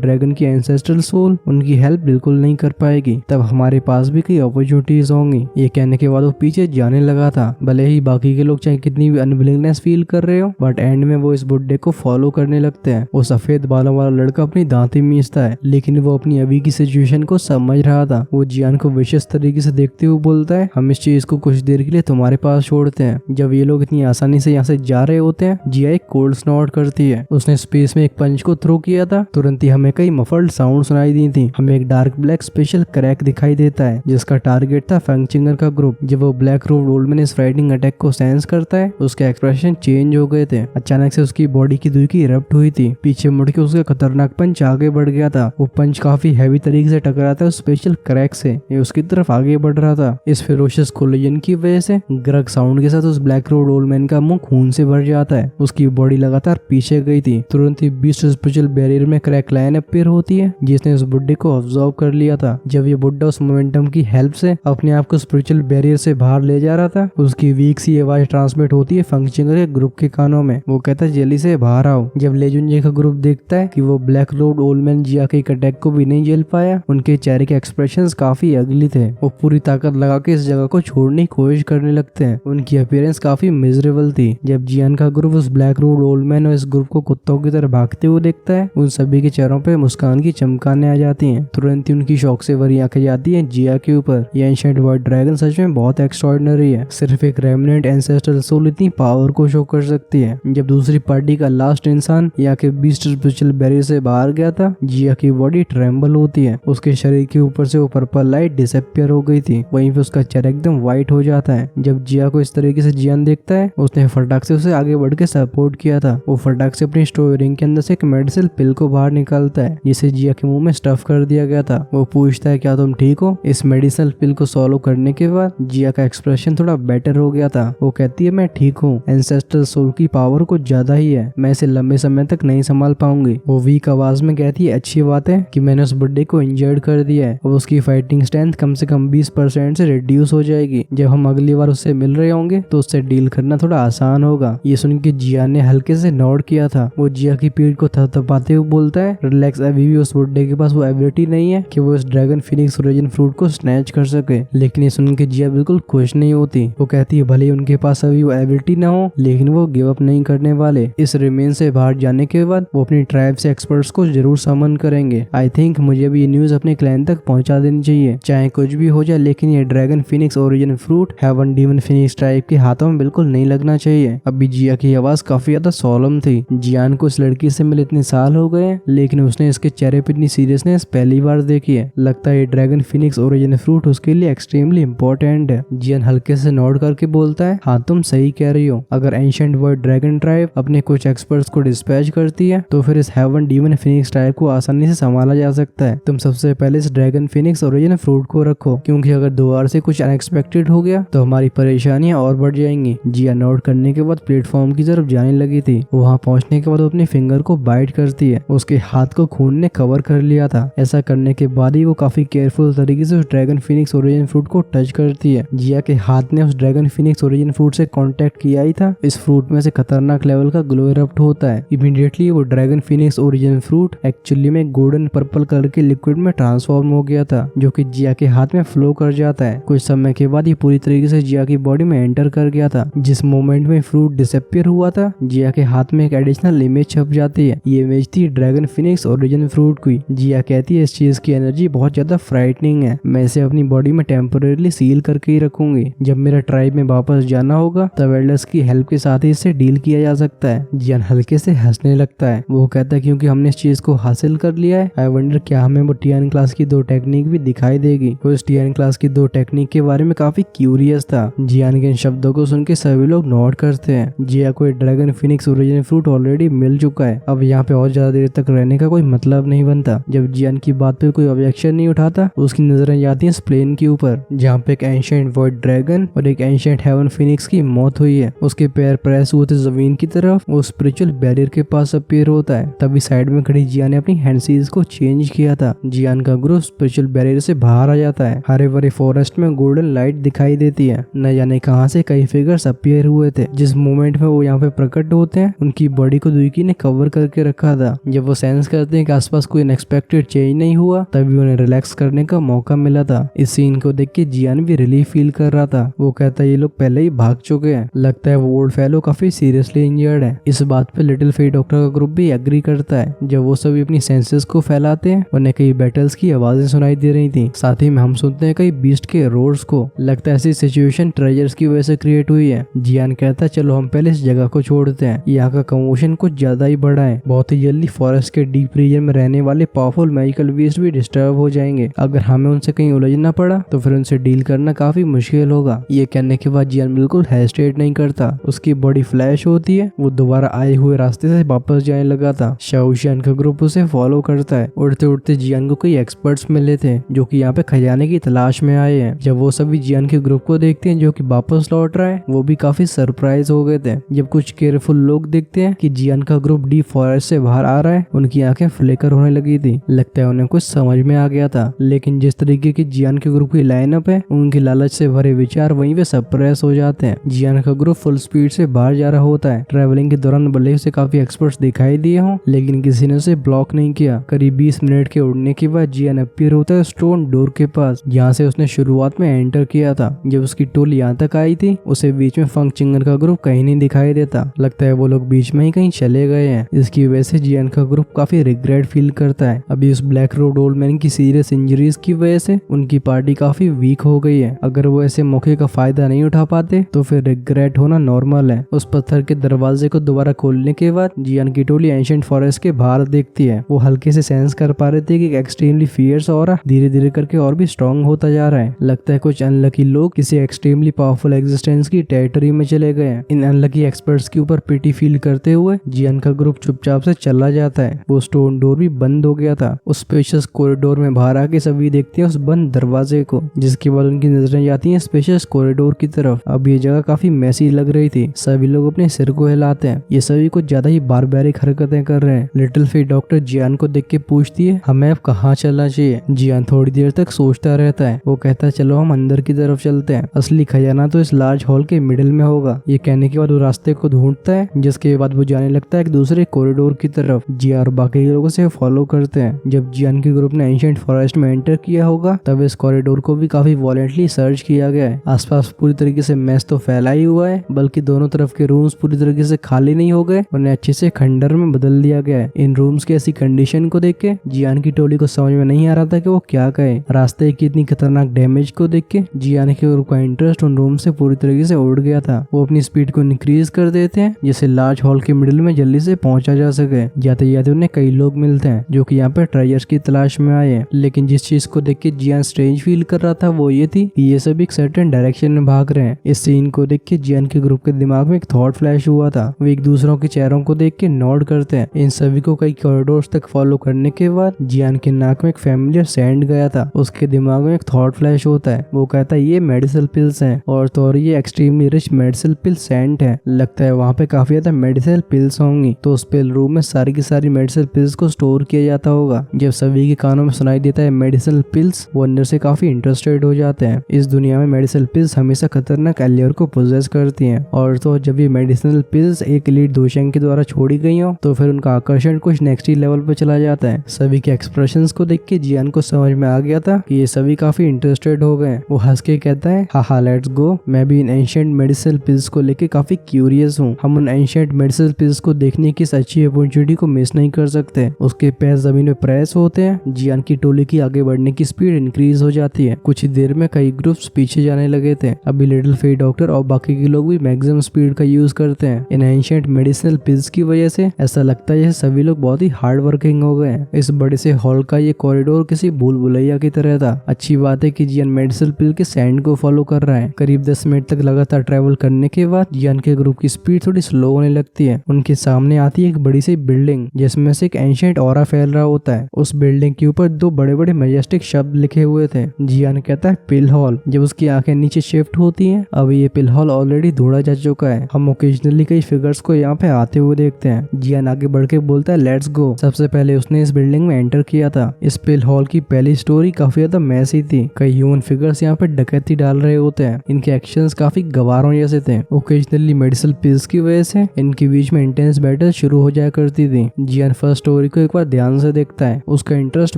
ड्रैगन की एंसेस्ट्रल सोल उनकी हेल्प बिल्कुल नहीं कर पाएगी। तब हमारे पास भी कई अपॉर्चुनिटीज होंगी। ये कहने के बाद वो पीछे जाने लगा था। भले ही बाकी के लोग चाहे कितनी भी अनविलिंगनेस फील कर रहे हो, बट एंड में वो इस बुड्ढे को फॉलो करने लगते हैं। वो सफेद बालों वाला लड़का अपनी दांतें मींचता है, लेकिन वो अपनी अभी की सिचुएशन को समझ रहा था। वो जियान को विशेष तरीके से देखते हुए बोलता है, हम इस चीज को कुछ देर के लिए तुम्हारे पास छोड़ते हैं। जब ये लोग इतनी आसानी से यहाँ से जा रहे होते हैं, जिया एक कोल्ड स्नॉट करती है। उसने स्पेस में एक पंच को थ्रो किया था। तुरंत ही हमें कई मफल्ड साउंड सुनाई दी थी। हमें एक डार्क ब्लैक स्पेशल क्रैक दिखाई देता है, जिसका टारगेट था फंक्चिंगर का ग्रुप। जब वो ब्लैक रोड ओल्डमैन इस फ्राइटनिंग अटैक को सेंस करता है, उसके एक्सप्रेशन चेंज हो गए थे। अचानक से उसकी बॉडी की दुखी इरप्ट हुई थी। पीछे मुड़ के उसका खतरनाक पंच आगे बढ़ गया था। वो पंच काफी हैवी तरीके से टकरा था उस स्पेशल क्रैक से। ये उसकी तरफ आगे बढ़ रहा था। इस फेरोशियस कोलिजन की वजह से ग्रग साउंड के साथ उस ब्लैक रोड ओल्डमैन का मुंह खून से भर जाता है। उसकी बॉडी लगातार पीछे गई थी। तुरंत ही बीस्ट स्पिरिचुअल बैरियर में क्रैक लाइन अपीयर होती है, जिसने उस बुड्ढे को ऑब्जर्व कर लिया था। जब ये बुड्ढा उस मोमेंटम की हेल्प से अपने आप को स्पिरिचुअल बैरियर से बाहर ले जा रहा था, उसकी वीक सी आवाज ट्रांसमिट होती है फंक्शनर के ग्रुप के कानों में। वो कहता है, जल्दी से बाहर आओ। जब लेजुनजे का ग्रुप देखता है कि वो ब्लैक रोड ओल्डमैन जिया के अटैक को भी नहीं झेल पाया, उनके चेहरे के एक्सप्रेशंस काफी अगली थे। वो पूरी ताकत लगा के इस जगह को छोड़ने की कोशिश करने लगते हैं। उनकी अपीयरेंस काफी मिजरेबल थी। जब जियान का ग्रुप उस ब्लैक रोड ओल्डमैन और इस ग्रुप को कुत्तों की तरह भागते हुए देखता है, उन सभी के चेहरों पे मुस्कान की चमकाने आ जाती हैं। तुरंत ही उनकी शौक से भरी आंखें जाती हैं जिया के ऊपर। ये एंशिएंट वॉइड ड्रैगन सच में बहुत एक्स्ट्राऑर्डिनरी है। सिर्फ एक रेमिनेंट एंसेस्ट्रल सोल इतनी पावर को शो कर सकती है। जब दूसरी पार्टी का लास्ट इंसान यहाँ के बीस्ट स्पिरिचुअल बैरियर से बाहर गया था, जिया की बॉडी ट्रेम्बल होती है। उसके शरीर के ऊपर से वो पर्पल लाइट डिसअपियर हो गई थी। वहीं पे उसका चेहरा एकदम व्हाइट हो जाता है। जब जिया को इस तरीके से जियान देखता है, उसने फटाक से उसे आगे बढ़ के सपोर्ट किया था। वो फटाक से अपनी स्टोर रिंग के अंदर से एक मेडिसिन पिल को बाहर निकालता है, जिसे जिया के मुंह में स्टफ कर दिया गया था। वो पूछता है, क्या तुम ठीक हो? इस मेडिसिनल पिल को सॉल्व करने के बाद जिया का एक्सप्रेशन थोड़ा बेटर हो गया था। वो कहती है, मैं ठीक हूँ। एंसेस्ट्रल सोल की पावर कुछ ज्यादा ही है, मैं इसे लंबे समय तक नहीं संभाल पाऊंगी। वो वीक आवाज में कहती है, अच्छी बात है कि मैंने उस बुड्ढे को इंजर्ड कर दिया है। अब उसकी फाइटिंग स्ट्रेंथ कम से कम 20% से रिड्यूस हो जाएगी। जब हम अगली बार उससे मिल रहे होंगे तो उससे डील करना थोड़ा आसान होगा। ये सुन के जिया ने हल्के से नोट किया था। वो जिया की पीठ को थपथपाते हुए बोलता है, रिलैक्स, अभी भी उस बुड्ढे के पास वो एबिलिटी नहीं है कि वो इस ड्रैगन फिनिक्स ओरिजिन फ्रूट को स्नैच कर सके। लेकिन ये सुन के जिया बिल्कुल खुश नहीं होती। वो कहती है, भले उनके पास अभी वो एबिलिटी ना हो, लेकिन वो गिव अप नहीं करने वाले। इस रिमेन से बाहर जाने के बाद वो अपनी ट्राइब से एक्सपर्ट्स को जरूर समन करेंगे। आई थिंक मुझे भी ये न्यूज अपने क्लाइंट तक पहुंचा देनी चाहिए, चाहे कुछ भी हो जाए, लेकिन ये dragon phoenix origin fruit heaven demon phoenix tribe के हाथों में बिल्कुल नहीं लगना चाहिए। अभी जिया की आवाज काफी ज्यादा सोलम थी। जियान को इस लड़की से मिले इतने साल हो गए, लेकिन उसने इसके चेहरे पे इतनी सीरियसनेस पहली बार देखी है। लगता है ये ड्रैगन फिनिक्स ओरिजिन फ्रूट उसके लिए एक्सट्रीमली इंपॉर्टेंट है। जियान हल्के से नोट करके बोलता है, हाँ तुम सही कह रही हो। अगर एंशिएंट वर्ल्ड ड्रैगन ट्राइब अपने कुछ एक्सपर्ट्स को डिस्पैच करती है, तो फिर इस हेवन डीमन फिनिक्स ट्राइब को आसानी से संभाला जा सकता है। तुम सबसे पहले इस ड्रैगन फिनिक्स ओरिजिन फ्रूट को रखो, क्योंकि अगर दोबारा से कुछ अनएक्सपेक्टेड हो गया तो हमारी परेशानियां और बढ़ जाएंगी। जिया नोट करने के बाद प्लेटफॉर्म की तरफ जाने लगी थी। वहां पहुंचने के बाद वो अपने फिंगर को बाइट करती है। उसके हाथ को खून ने कवर कर लिया था। ऐसा करने के बाद ही वो काफी केयरफुल तरीके से उस ड्रैगन फिनिक्स ओरिजिन फ्रूट को टच करती है। जिया के हाथ ने उस ड्रैगन फिनिक्स ओरिजिन फ्रूट से कांटेक्ट किया ही था। इस फ्रूट में से खतरनाक लेवल का ग्लो इरप्ट होता है। इमीडिएटली वो dragon phoenix origin fruit actually में गोल्डन पर्पल कलर के लिक्विड में ट्रांसफॉर्म हो गया था, जो कि जिया के हाथ में फ्लो कर जाता है। कुछ समय के बाद ये पूरी तरीके से जिया की बॉडी में एंटर कर गया था। जिस मोमेंट में फ्रूट डिसअपियर हुआ था, जिया के हाथ में एक एडिशनल इमेज छप जाती है। ये इमेज थी ड्रैगन फिनिक्स ओरिजिन फ्रूट की। जिया कहती है, इस चीज की एनर्जी बहुत ज्यादा फ्राइटनिंग है, मैं इसे अपनी बॉडी में टेम्पोरेरी सील करके ही रखूंगी। जब मेरा ट्राइब में वापस जाना होगा तब एल्डर्स की हेल्प के साथ ही इससे डील किया जा सकता है। जियान हल्के से हंसने लगता है। वो कहता है, क्योंकि हमने इस चीज को हासिल कर लिया है, आई वंडर क्या हमें वो टीएन क्लास की 2 टेक्निक भी दिखाई देगी। वो इस टीएन क्लास की 2 टेक्निक के बारे में काफी क्यूरियस था। जियान के इन शब्दों को सुन के सभी लोग नोट करते हैं। जिया को dragon phoenix origin fruit already मिल चुका है। अब यहाँ पे और ज्यादा देर तक रहने का कोई मतलब नहीं बनता। जब जियान की बात पे कोई ऑब्जेक्शन नहीं उठाता, उसकी नजरें जाती हैं प्लेन के ऊपर, जहाँ पे एक एंशिएंट वॉइड ड्रैगन और एक एंशिएंट हेवन फिनिक्स की मौत हुई है। उसके पैर प्रेस हुए थे जमीन की तरफ। वो स्पिरिचुअल बैरियर के पास अपीयर होता है। तभी साइड में खड़ी जिया ने अपनी हैंडसीज को चेंज किया था। जियान का ग्रुप स्पिरिचुअल बैरियर से बाहर आ जाता है। हरे भरे फॉरेस्ट में गोल्डन लाइट दिखाई देती है। न जाने कहां से कई फिगर्स अपीयर हुए थे। जिस मोमेंट में वो यहाँ पे पे प्रकट होते हैं। उनकी बॉडी को दुईकी ने कवर करके रखा था। जब वो सेंस करते हैं कि आसपास कोई अनएक्सपेक्टेड चेंज नहीं हुआ, तभी उन्हें रिलैक्स करने का मौका मिला था। इस सीन को देख के जियान भी रिलीफ फील कर रहा था। वो कहता है ये लोग पहले ही भाग चुके हैं, लगता है वो ओल्ड फेलो काफी सीरियसली इंजर्ड है। इस बात पे लिटिल फेट डॉक्टर का ग्रुप भी एग्री करता है। जब वो सभी अपनी सेंसेस को फैलाते हैं, उन्हें कई बैटल्स की आवाजें सुनाई दे रही थी। साथ ही में हम सुनते हैं कई बीस्ट के रोर्स को। लगता है ऐसी सिचुएशन ट्रेजर्स की वजह से क्रिएट हुई है। जियान कहता है चलो हम पहले इस जगह को छोड़ते हैं, यहाँ का कमोशन कुछ ज्यादा ही बड़ा है। बहुत ही जल्दी फॉरेस्ट के डीप रीजन में रहने वाले पावरफुल मैजिकल बीस्ट भी डिस्टर्ब हो जाएंगे। अगर हमें उनसे कहीं उलझना पड़ा तो फिर उनसे डील करना काफी मुश्किल होगा। ये कहने के बाद जियान बिल्कुल हेजिटेट नहीं करता। उसकी बॉडी फ्लैश होती है। वो दोबारा आए हुए रास्ते से वापस जाने लगा था। शाओशियान का ग्रुप उसे फॉलो करता है। उड़ते उड़ते जियान को कई एक्सपर्ट्स मिले थे जो कि यहाँ पे खजाने की तलाश में आए हैं। जब वो सभी जियान के ग्रुप को देखते हैं जो कि वापस लौट रहा है, वो भी काफी सरप्राइज हो गए थे। जब कुछ केयरफुल लोग देखते हैं कि जियान का ग्रुप डीप फॉरेस्ट से बाहर आ रहा है, उनकी आंखें फ्लिकर होने लगी थी। लगता है उन्हें कुछ समझ में आ गया था। लेकिन जिस तरीके की जियान के ग्रुप की लाइनअप है, उनकी लालच से भरे विचार वहीं पे सप्रेस हो जाते हैं। जियान का ग्रुप फुल स्पीड से बाहर जा रहा होता है। ट्रैवलिंग के दौरान भले उसे काफी एक्सपर्ट्स दिखाई दिए हों, लेकिन किसी ने उसे ब्लॉक नहीं किया। करीब 20 मिनट के उड़ने के बाद जियान अपीयर होता है स्टोन डोर के पास, जहाँ से उसने शुरुआत में एंटर किया था। जब उसकी टोली यहाँ तक आई थी, उसे बीच में फंग चिंगर का ग्रुप कहीं नहीं दिखाई देता। लगता है वो लोग बीच में ही कहीं चले गए हैं। इसकी वजह से जियान का ग्रुप काफी रिग्रेट फील करता है। अभी उस ब्लैक रोड ओल्ड मैन की सीरियस इंजरीज की वजह से उनकी पार्टी काफी वीक हो गई है। अगर वो ऐसे मौके का फायदा नहीं उठा पाते तो फिर रिग्रेट होना नॉर्मल है। उस पत्थर के दरवाजे को दोबारा खोलने के बाद जियान की टोली एंशिएंट फॉरेस्ट के बाहर देखती है। वो हल्के से सेंस कर पा रहे थे कि एक्सट्रीमली फियर्स ऑरा धीरे धीरे करके और भी स्ट्रॉन्ग होता जा रहा है। लगता है कुछ अनलकी लोग किसी एक्सट्रीमली पावरफुल एग्जिस्टेंस की टेरिटरी में चले गए हैं। इन अनलकी एक्सपर्ट्स के ऊपर पिटी फील करते हुए जियान का ग्रुप चुपचाप से चला जाता है। वो स्टोन डोर भी बंद हो गया था। उस स्पेशियस कॉरिडोर में बाहर आके सभी देखते हैं उस बंद दरवाजे को, जिसके बाद उनकी नजरें जाती हैं स्पेशियस कॉरिडोर की तरफ। अब ये जगह काफी मैसी लग रही थी। सभी लोग अपने सिर को हिलाते हैं। ये सभी कुछ ज्यादा ही बारबैरिक हरकतें कर रहे हैं। लिटिल फेट डॉक्टर जियान को देख के पूछती है हमें अब कहाँ चलना चाहिए। जियान थोड़ी देर तक सोचता रहता है। वो कहता है चलो हम अंदर की तरफ चलते हैं, असली खजाना तो इस लार्ज हॉल के मिडिल में होगा। ये कहने के बाद वो रास्ते को ढूंढता है, जिसके बाद वो जाने लगता है एक दूसरे कॉरिडोर की तरफ। जियान और बाकी लोगों से फॉलो करते हैं। जब जियान के ग्रुप ने एंशिएंट फॉरेस्ट में एंटर किया होगा, तब इस कॉरिडोर को भी काफी वॉलेंटली सर्च किया गया है। आसपास पूरी तरीके से मैस तो फैला ही हुआ है, बल्कि दोनों तरफ के रूम्स पूरी तरीके से खाली नहीं हो गए, उन्हें अच्छे से खंडर में बदल दिया गया है। इन रूम्स की ऐसी कंडीशन को देख के जियान की टोली को समझ में नहीं आ रहा था कि वो क्या कहे। रास्ते की इतनी खतरनाक डैमेज को देख के जियान के ग्रुप का इंटरेस्ट उन रूम से पूरी तरीके से उड़ गया था। वो अपनी स्पीड को इंक्रीज कर देते हैं, जिससे लार्ज हॉल के मिडिल में जल्दी से पहुंचा जा सके। जाते जाते उन्हें कई लोग मिलते हैं जो कि यहाँ पे ट्रेजर्स की तलाश में आए हैं। लेकिन जिस चीज को देख के जियान स्ट्रेंज फील कर रहा था वो ये थी कि ये सब एक सर्टेन डायरेक्शन में भाग रहे हैं। इस सीन को देख के जियान के ग्रुप के दिमाग में एक थॉट फ्लैश हुआ था। वो एक दूसरों के चेहरों को देख के नोट करते हैं। इन सभी को कई कॉरिडोर्स तक फॉलो करने के बाद जियान के नाक में एक फैमिलियर सैंड गया था। उसके दिमाग में एक थॉट फ्लैश होता है। वो कहता है ये मेडिसिनल पिल्स हैं और तो और ये एक्सट्रीमली रिच मेडिसिनल पिल सैंड है। लगता है वहाँ पे काफी ज्यादा मेडिसिनल पिल्स होंगी, तो उस पिल रूम में सारी की सारी मेडिसिनल पिल्स को स्टोर किया जाता होगा। जब सभी के कानों में सुनाई देता है मेडिसिनल पिल्स, वो अंदर से काफी इंटरेस्टेड हो जाते हैं। इस दुनिया में मेडिसिनल पिल्स हमेशा खतरनाक एलियर को पोजेस करती हैं, और तो जब ये मेडिसिनल पिल्स एक एलीट दोशंग के द्वारा छोड़ी गई हो तो फिर उनका आकर्षण कुछ नेक्स्ट लेवल पे चला जाता है। सभी के एक्सप्रेशंस को देख के जियान को समझ में आ गया था कि ये सभी काफी इंटरेस्टेड हो गए। वो हंस के कहता है हा लेट्स गो। मैं भी इन एंशिएंट मेडिसिनल पिल्स को लेके काफी क्यूरियस हूँ। हम उन एंशिएंट मेडिसिनल पिल्स को देखने की इस अच्छी अपॉर्चुनिटी को मिस नहीं कर सकते। उसके पैर जमीन में प्रेस होते हैं। जियान की टोली की आगे बढ़ने की स्पीड इंक्रीज हो जाती है। कुछ ही देर में कई ग्रुप्स पीछे जाने लगे थे। अभी लिटिल फेट डॉक्टर और बाकी के लोग भी मैक्सिमम स्पीड का यूज करते हैं। इन एंशिएंट मेडिसिनल पिल्स की वजह से ऐसा लगता है जैसे सभी लोग बहुत ही हार्ड वर्किंग हो गए हैं। इस बड़े से हॉल का ये कॉरिडोर किसी भूल भुलैया की तरह था। अच्छी बात है कि जियान मेडिसिनल पिल के सैंड को फॉलो कर रहा है। करीब 10 मिनट तक लगातार ट्रेवल करने के बाद जियान के ग्रुप की स्पीड थोड़ी स्लो होने लगती है। उनके सामने आती है एक बड़ी सी बिल्डिंग, जिसमें से एक एंशिएंट ऑरा फैल रहा होता है। उस बिल्डिंग के ऊपर दो बड़े बड़े मैजेस्टिक शब्द लिखे हुए थे। जियान कहता है पिल हॉल। जब उसकी आंखें नीचे शिफ्ट होती हैं, अब ये पिल हॉल ऑलरेडी ढूंढा जा चुका है। हम ओकेजनली कई फिगर्स को यहाँ पे आते हुए देखते हैं। जियान आगे बढ़ के बोलता है लेट्स गो। सबसे पहले उसने इस बिल्डिंग में एंटर किया था। इस पिल हॉल की पहली स्टोरी काफी ज्यादा मैसी थी। कई ह्यूमन फिगर्स यहाँ पे डकैती डाल रहे होते हैं। इनके एक्शंस काफी गवारों जैसे थे। ओकेजनली मेडिसिनल पिल्स पिल्स की वजह से इनके बीच में इंटेंस बैटल शुरू हो जाया करती थी। जियान फर्स्ट स्टोरी को एक बार ध्यान से देखता है, उसका इंटरेस्ट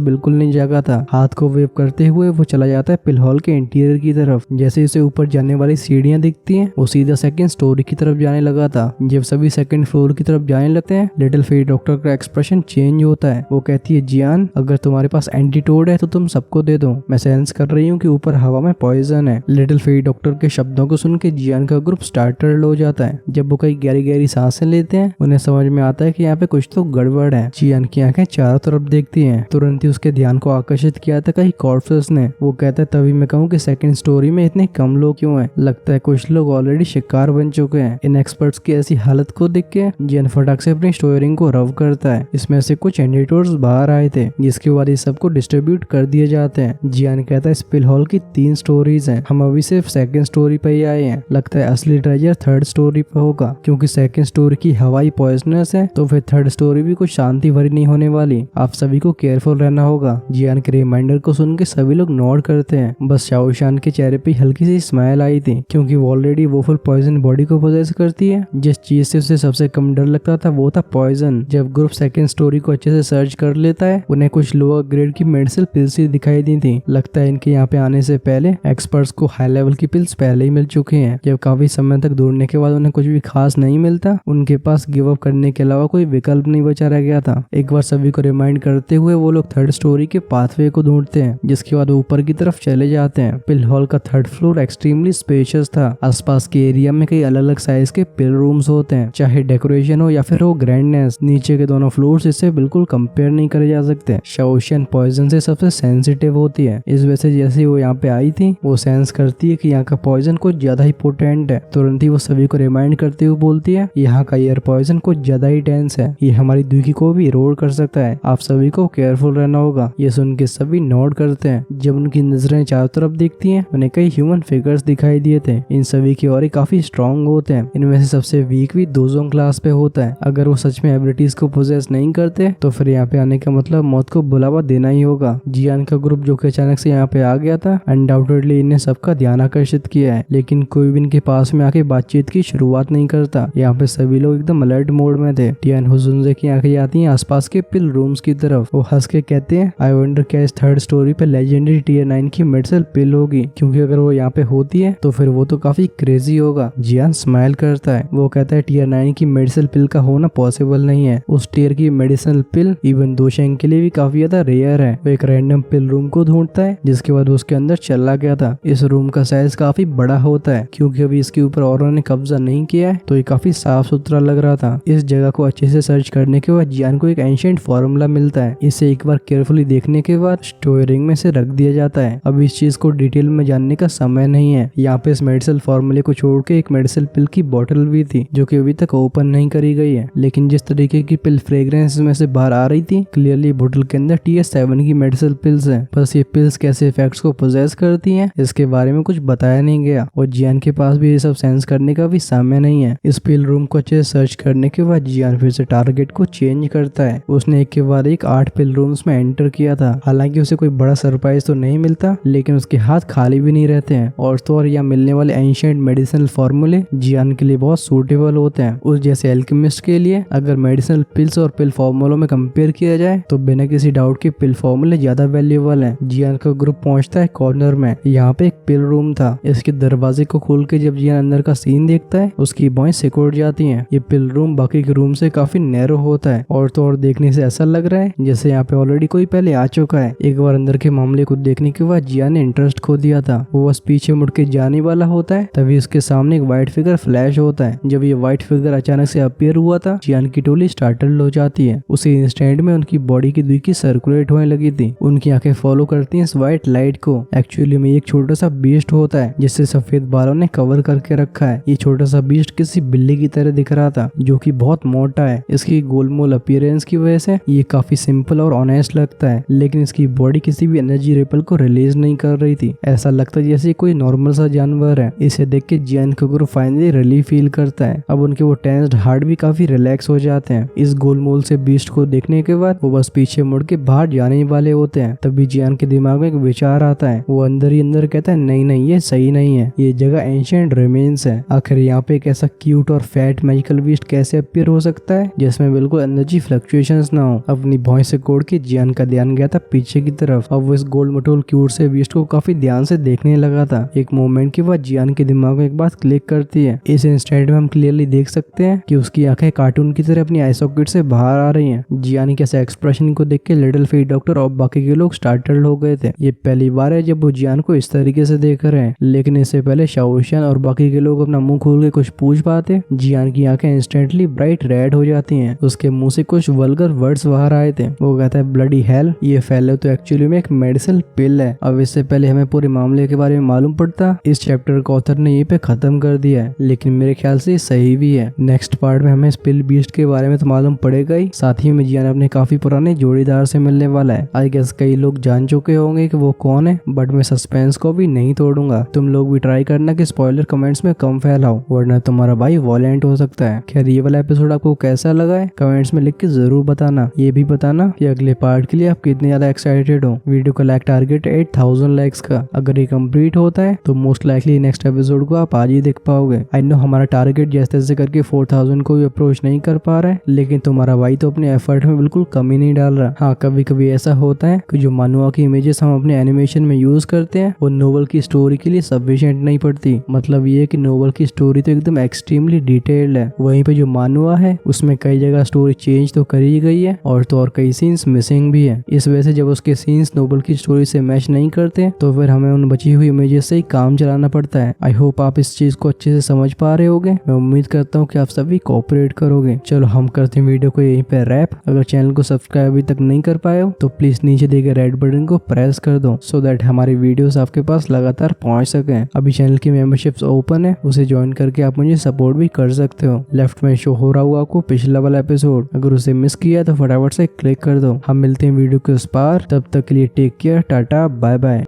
बिल्कुल नहीं जागा था। हाथ को वेव करते हुए वो चला जाता है पिल हॉल के इंटीरियर की तरफ। जैसे इसे ऊपर जाने वाली सीढ़ियां दिखती हैं, वो सीधा सेकंड स्टोरी की तरफ जाने लगा था। जब सभी सेकंड फ्लोर की तरफ जाने लगते हैं, लिटिल फेरी डॉक्टर का एक्सप्रेशन चेंज होता है। वो कहती है, जियान अगर तुम्हारे पास एंटीटोड है तो तुम सबको दे दो, मैं सेंस कर रही हूँ कि ऊपर हवा में पॉइजन है। लिटिल फेरी डॉक्टर के शब्दों को सुन के जियान का ग्रुप स्टार्टर्ड हो जाता है। जब वो कई गहरी गहरी सांसें लेते हैं, उन्हें समझ में आता है कि यहाँ पे कुछ तो गड़बड़ है। जियान की आंखें चारों तरफ देखती हैं। तुरंत ही उसके ध्यान को आकर्षित किया था कई कॉर्प्सेस ने। वो कहता है, तभी मैं कहूँ कि सेकंड स्टोरी में इतने कम लोग क्यों हैं? लगता है कुछ लोग ऑलरेडी शिकार बन चुके हैं। इन एक्सपर्ट्स की ऐसी हालत को देख के जियान फटाक से अपनी स्टोरिंग को रव करता है। इसमें से कुछ एंटीटोड्स बाहर आए थे, जिसके बाद ये सबको डिस्ट्रीब्यूट कर दिए जाते हैं। जियान कहता है, स्पिल हॉल की 3 स्टोरीज हैं, हम अभी सिर्फ सेकंड स्टोरी पे ही आए हैं। लगता है असली ट्रेजर थर्ड स्टोरी पे होगा, क्योंकि सेकंड स्टोरी की हवाई पॉइजनस है, तो फिर थर्ड स्टोरी भी कुछ शांति भरी नहीं होने वाली। आप सभी को केयरफुल रहना होगा। जियान के रिमाइंडर को सुन के सभी लोग नोट करते हैं। बस शाओशान के चेहरे पे हल्की सी स्माइल आई थी, क्योंकि वो ऑलरेडी वो फुल पॉइजन बॉडी को पोजेस करती है। जिस चीज से उसे सबसे कम डर लगता था वो था पॉइजन। जब ग्रुप सेकंड स्टोरी को अच्छे से सर्च कर लेता है, उन्हें कुछ लोअर ग्रेड की मेडिसिन पिल्स ही दिखाई दी थी। लगता है इनके यहाँ पे आने से पहले एक्सपर्ट्स को हाई लेवल की पिल्स पहले ही मिल चुकी हैं। जब काफी समय तक ढूंढने के बाद उन्हें कुछ भी खास नहीं मिलता, उनके पास गिव अप करने के अलावा कोई विकल्प नहीं बचा रह गया था। एक बार सभी को रिमाइंड करते हुए वो लोग थर्ड स्टोरी के पाथवे को ढूंढते हैं, जिसके बाद ऊपर की तरफ चले जाते हैं। पिल हॉल का थर्ड फ्लोर एक्सट्रीमली स्पेशियस था। आसपास के एरिया में कई अलग अलग साइज के पिल रूम्स होते हैं, चाहे डेकोरेशन हो या फिर हो ग्रैंडनेस। नीचे के दोनों फ्लोर्स इससे बिल्कुल कंपेयर नहीं करे जा सकते। शाओशियन पॉइजन से सबसे सेंसिटिव होती है, इस वजह से जैसे वो यहाँ पे आई थी, वो सेंस करती है कि यहाँ का पॉइजन कुछ ज्यादा ही पोटेंट है। तुरंत ही वो सभी को रिमाइंड करते हुए बोलती है, यहाँ का एयर पॉइजन कुछ ज्यादा ही टेंस है, ये हमारी दुखी को भी इरोड कर सकता है, आप सभी को केयरफुल रहना होगा। ये सुन के सभी नोट करते हैं। जब उनकी नजरें चारों तरफ देखती हैं, उन्हें कई ह्यूमन फिगर्स दिखाई दिए थे। इन सभी की और काफी स्ट्रॉन्ग होते हैं। इनमें से सबसे वीक भी दोजों क्लास पे होता है। अगर वो सच में एबिलिटीज को पोजेस नहीं करते, तो फिर यहाँ पे आने का मतलब मौत को बुलावा देना ही होगा। जियान का ग्रुप जो कि अचानक से यहाँ पे आ गया था, अनडाउटेडली इन्हें सबका ध्यान आकर्षित किया है, लेकिन कोई भी इनके पास में आके बातचीत की शुरुआत नहीं करता। यहाँ पे सभी लोग एकदम अलर्ट मोड में थे। टियान हुजुनजे की आंखें जाती हैं आसपास के पिल रूम्स की तरफ। वो हंस के कहते हैं, आई वंडर क्या इस थर्ड स्टोरी पे लेजेंडरी टियर 9 की मेडिसिन पिल होगी, क्योंकि अगर वो यहाँ पे होती है तो फिर वो तो काफी क्रेजी होगा। जियान स्माइल करता है। वो कहता है, टियर 9 की मेडिसिन पिल का होना पॉसिबल नहीं है। उस टियर की मेडिसिन पिल इवन दोशेंग के लिए भी काफी ज्यादा रेयर है। वो एक रैंडम पिल रूम को ढूंढता है, जिसके बाद उसके अंदर चला गया था। इस रूम का साइज काफी बड़ा होता है, क्योंकि अभी इसके ऊपर औरों ने कब्जा नहीं किया है, तो ये काफी साफ सुथरा लग रहा था। इस जगह को अच्छे से सर्च करने के बाद जियान को एक एंशिएंट फॉर्मूला मिलता है। इसे एक बार केयरफुली देखने के बाद स्टोरिंग में से रख दिया जाता है। अब इस चीज को डिटेल में जानने का समय नहीं है। यहाँ पे इस मेडिसिन फॉर्मूले को छोड़ के एक मेडिसिन पिल की बोतल भी थी, जो कि अभी तक ओपन नहीं करी गई है। लेकिन जिस तरीके की पिल फ्रेग्रेंस में से बाहर आ रही थी, क्लियरली बोतल के अंदर TS7 की मेडिसिन पिल्स है। बस ये पिल्स कैसे इफेक्ट्स को पोजेस करती हैं, इसके बारे में कुछ बताया नहीं गया, और जियान के पास भी ये सब सेंस करने का भी समय नहीं है। इस पिल रूम को अच्छे से सर्च करने के बाद जियान फिर से टारगेट को चेंज करता है। उसने एक के बाद एक 8 पिल रूम्स में एंटर किया था। हालांकि उसे कोई बड़ा सरप्राइज तो नहीं मिलता, लेकिन उसके हाथ खाली भी नहीं रहते हैं। और तो और यहाँ मिलने वाले एंशिएंट मेडिसिनल फॉर्मूले जियान के लिए बहुत सूटेबल होते हैं। उस जैसे एल्केमिस्ट के लिए अगर मेडिसिनल पिल्स और पिल फॉर्मूलों में कंपेयर किया जाए, तो बिना किसी डाउट के पिल फॉर्मूले ज्यादा वैल्यूएबल हैं। जियान का ग्रुप पहुंचता है कॉर्नर में। यहाँ पे एक पिल रूम था। इसके दरवाजे को खोल के जब जियान अंदर का सीन देखता है, उसकी बाहें सिकुड़ जाती हैं। ये पिल रूम बाकी के रूम से काफी नैरो होता है, और तो और देखने से ऐसा लग रहा है जैसे यहाँ पे ऑलरेडी कोई पहले आ चुका है। एक बार अंदर के मामले को देखने के बाद जियान ने इंटरेस्ट खो दिया था। वो बस पीछे मुड़ के जाने वाला होता है, तभी उसके सामने एक व्हाइट फिगर फ्लैश होता है। जब ये व्हाइट फिगर अचानक से अपीयर हुआ था, जियान की टोली स्टार्टल्ड हो जाती है। उसी इंस्टेंट में उनकी बॉडी की दुखी सर्कुलेट होने लगी थी। उनकी आंखें फॉलो करती हैं इस व्हाइट लाइट को। एक्चुअली में एक छोटा सा बीस्ट होता है, जिससे सफेद बालों ने कवर करके रखा है। ये छोटा सा बीस्ट किसी बिल्ली की तरह दिख रहा था, जो कि बहुत मोटा है। इसकी गोलमोल अपीयरेंस की वजह से ये काफी सिंपल और ऑनेस्ट लगता है, लेकिन इसकी बॉडी किसी भी एनर्जी रिपल को रिलीज नहीं कर रही थी। ऐसा लगता है जैसे कोई नॉर्मल सा जानवर है। इसे देख के जियान का ग्रुप फाइनली रिलीफ फील करता है। अब उनके वो टेंस्ड हार्ट भी काफी रिलैक्स हो जाते हैं। इस गोलमोल से बीस्ट को देखने के बाद वो बस पीछे मुड़ के बाहर जाने वाले होते हैं। तभी जियान के दिमाग में एक विचार आता है। वो अंदर ही अंदर कहता है, नहीं नहीं, ये सही नहीं है, ये जगह एंशिएंट रिमेन्स है। आखिर यहाँ पे एक ऐसा क्यूट और फैट मैजिकल बीस्ट कैसे अपीयर हो सकता है जिसमें बिल्कुल एनर्जी फ्लक्चुएशंस ना हो। अपनी भौं से कोड़ के जियान का ध्यान गया था पीछे की तरफ। अब वो इस गोल्ड मटोल क्यूट से बीस्ट को काफी ध्यान से देखने लगा था। एक मोमेंट के बाद जियान के दिमाग में एक बात क्लिक करती है। इस इंस्टेंट में हम क्लियरली देख सकते हैं कि उसकी आंखें कार्टून की तरह अपनी आई सॉकेट से बाहर आ रही हैं। जियान के ऐसे एक्सप्रेशन को देख के लिटिल फीट डॉक्टर और बाकी के लोग स्टार्टल्ड हो गए थे। ये पहली बार है जब वो जियान को इस तरीके से देख रहे हैं, लेकिन इससे पहले शाओशियान और बाकी के लोग अपना मुंह खोल के कुछ पूछ पाते, जियान की आंखें इंस्टेंटली ब्राइट रेड हो जाती हैं। उसके मुंह से कुछ वल्गर वर्ड्स बाहर आए थे। वो कहता है ब्लडी हेल, ये फैले तो एक्चुअली में एक मेडिसिन पिल है। अब इससे पहले हमें पूरे मामले के बारे में मालूम पड़ता, इस चैप्टर का ऑथर ने ये पे खत्म कर दिया है, लेकिन मेरे ख्याल से सही भी है। नेक्स्ट पार्ट में हमें इस पिल बीस्ट के बारे में तो मालूम पड़ेगा ही, साथ ही में जियान अपने काफी पुराने जोड़ीदार से मिलने वाला है। आई गेस कई लोग जान चुके होंगे कि वो कौन है, बट मैं सस्पेंस को भी नहीं तोड़ूंगा। तुम लोग भी ट्राई करना कि स्पॉइलर कमेंट्स में कम फैलाओ, वरना तुम्हारा भाई वॉलेंट हो सकता है। खैर ये वाला एपिसोड आपको कैसा लगा है कमेंट्स में लिख के जरूर बताना। ये भी बताना कि अगले पार्ट के लिए आप कितने ज्यादा एक्साइटेड हो। वीडियो का लाइक टारगेट 8000 लाइक्स का, अगर ये कंप्लीट होता है तो मोस्ट लाइकली नेक्स्ट एपिसोड को आप आज ही देख पाओगे। आई नो हमारा टारगेट जैसे तैसे करके 4000 को भी अप्रोच नहीं कर पा रहा है, लेकिन तुम्हारा भाई तो अपने एफर्ट में बिल्कुल कमी नहीं डाल रहा। हाँ, कभी कभी ऐसा होता है कि जो मानुआ की इमेजेस हम अपने एनिमेशन में यूज करते हैं वो नोवेल की स्टोरी के लिए सफिशिएंट नहीं पड़ती। मतलब ये कि नोवेल की स्टोरी तो एकदम एक्सट्रीमली डिटेल्ड है, वहीं पे जो मानुआ है उसमें कई जगह स्टोरी चेंज तो करी गई है और तो और कई सीन्स मिसिंग भी है। इस वजह से जब उसके सीन्स नोवेल की स्टोरी से मैच नहीं करते तो फिर हमें उन बची हुई इमेजेस से ही काम चलाना पड़ता है। आई होप आप इस चीज को अच्छे से समझ पा रहे होगे। मैं उम्मीद करता हूँ कि आप सभी कोऑपरेट करोगे। चलो हम करते हैं वीडियो को यहीं पे रैप। अगर चैनल को सब्सक्राइब अभी तक नहीं कर पाए हो तो प्लीज नीचे दिए गए रेड बटन को प्रेस कर दो, सो दैट हमारी वीडियोस आपके पास लगातार पहुंच सके। अभी चैनल की मेंबरशिप्स ओपन है, उसे ज्वाइन करके आप मुझे सपोर्ट भी कर सकते हो। लेफ्ट में शो हो रहा होगा आपको पिछला वाला एपिसोड, अगर उसे मिस किया तो फटाफट से क्लिक कर दो। हम मिलते हैं वीडियो के उस पार, तब तक के लिए take care, tata bye bye.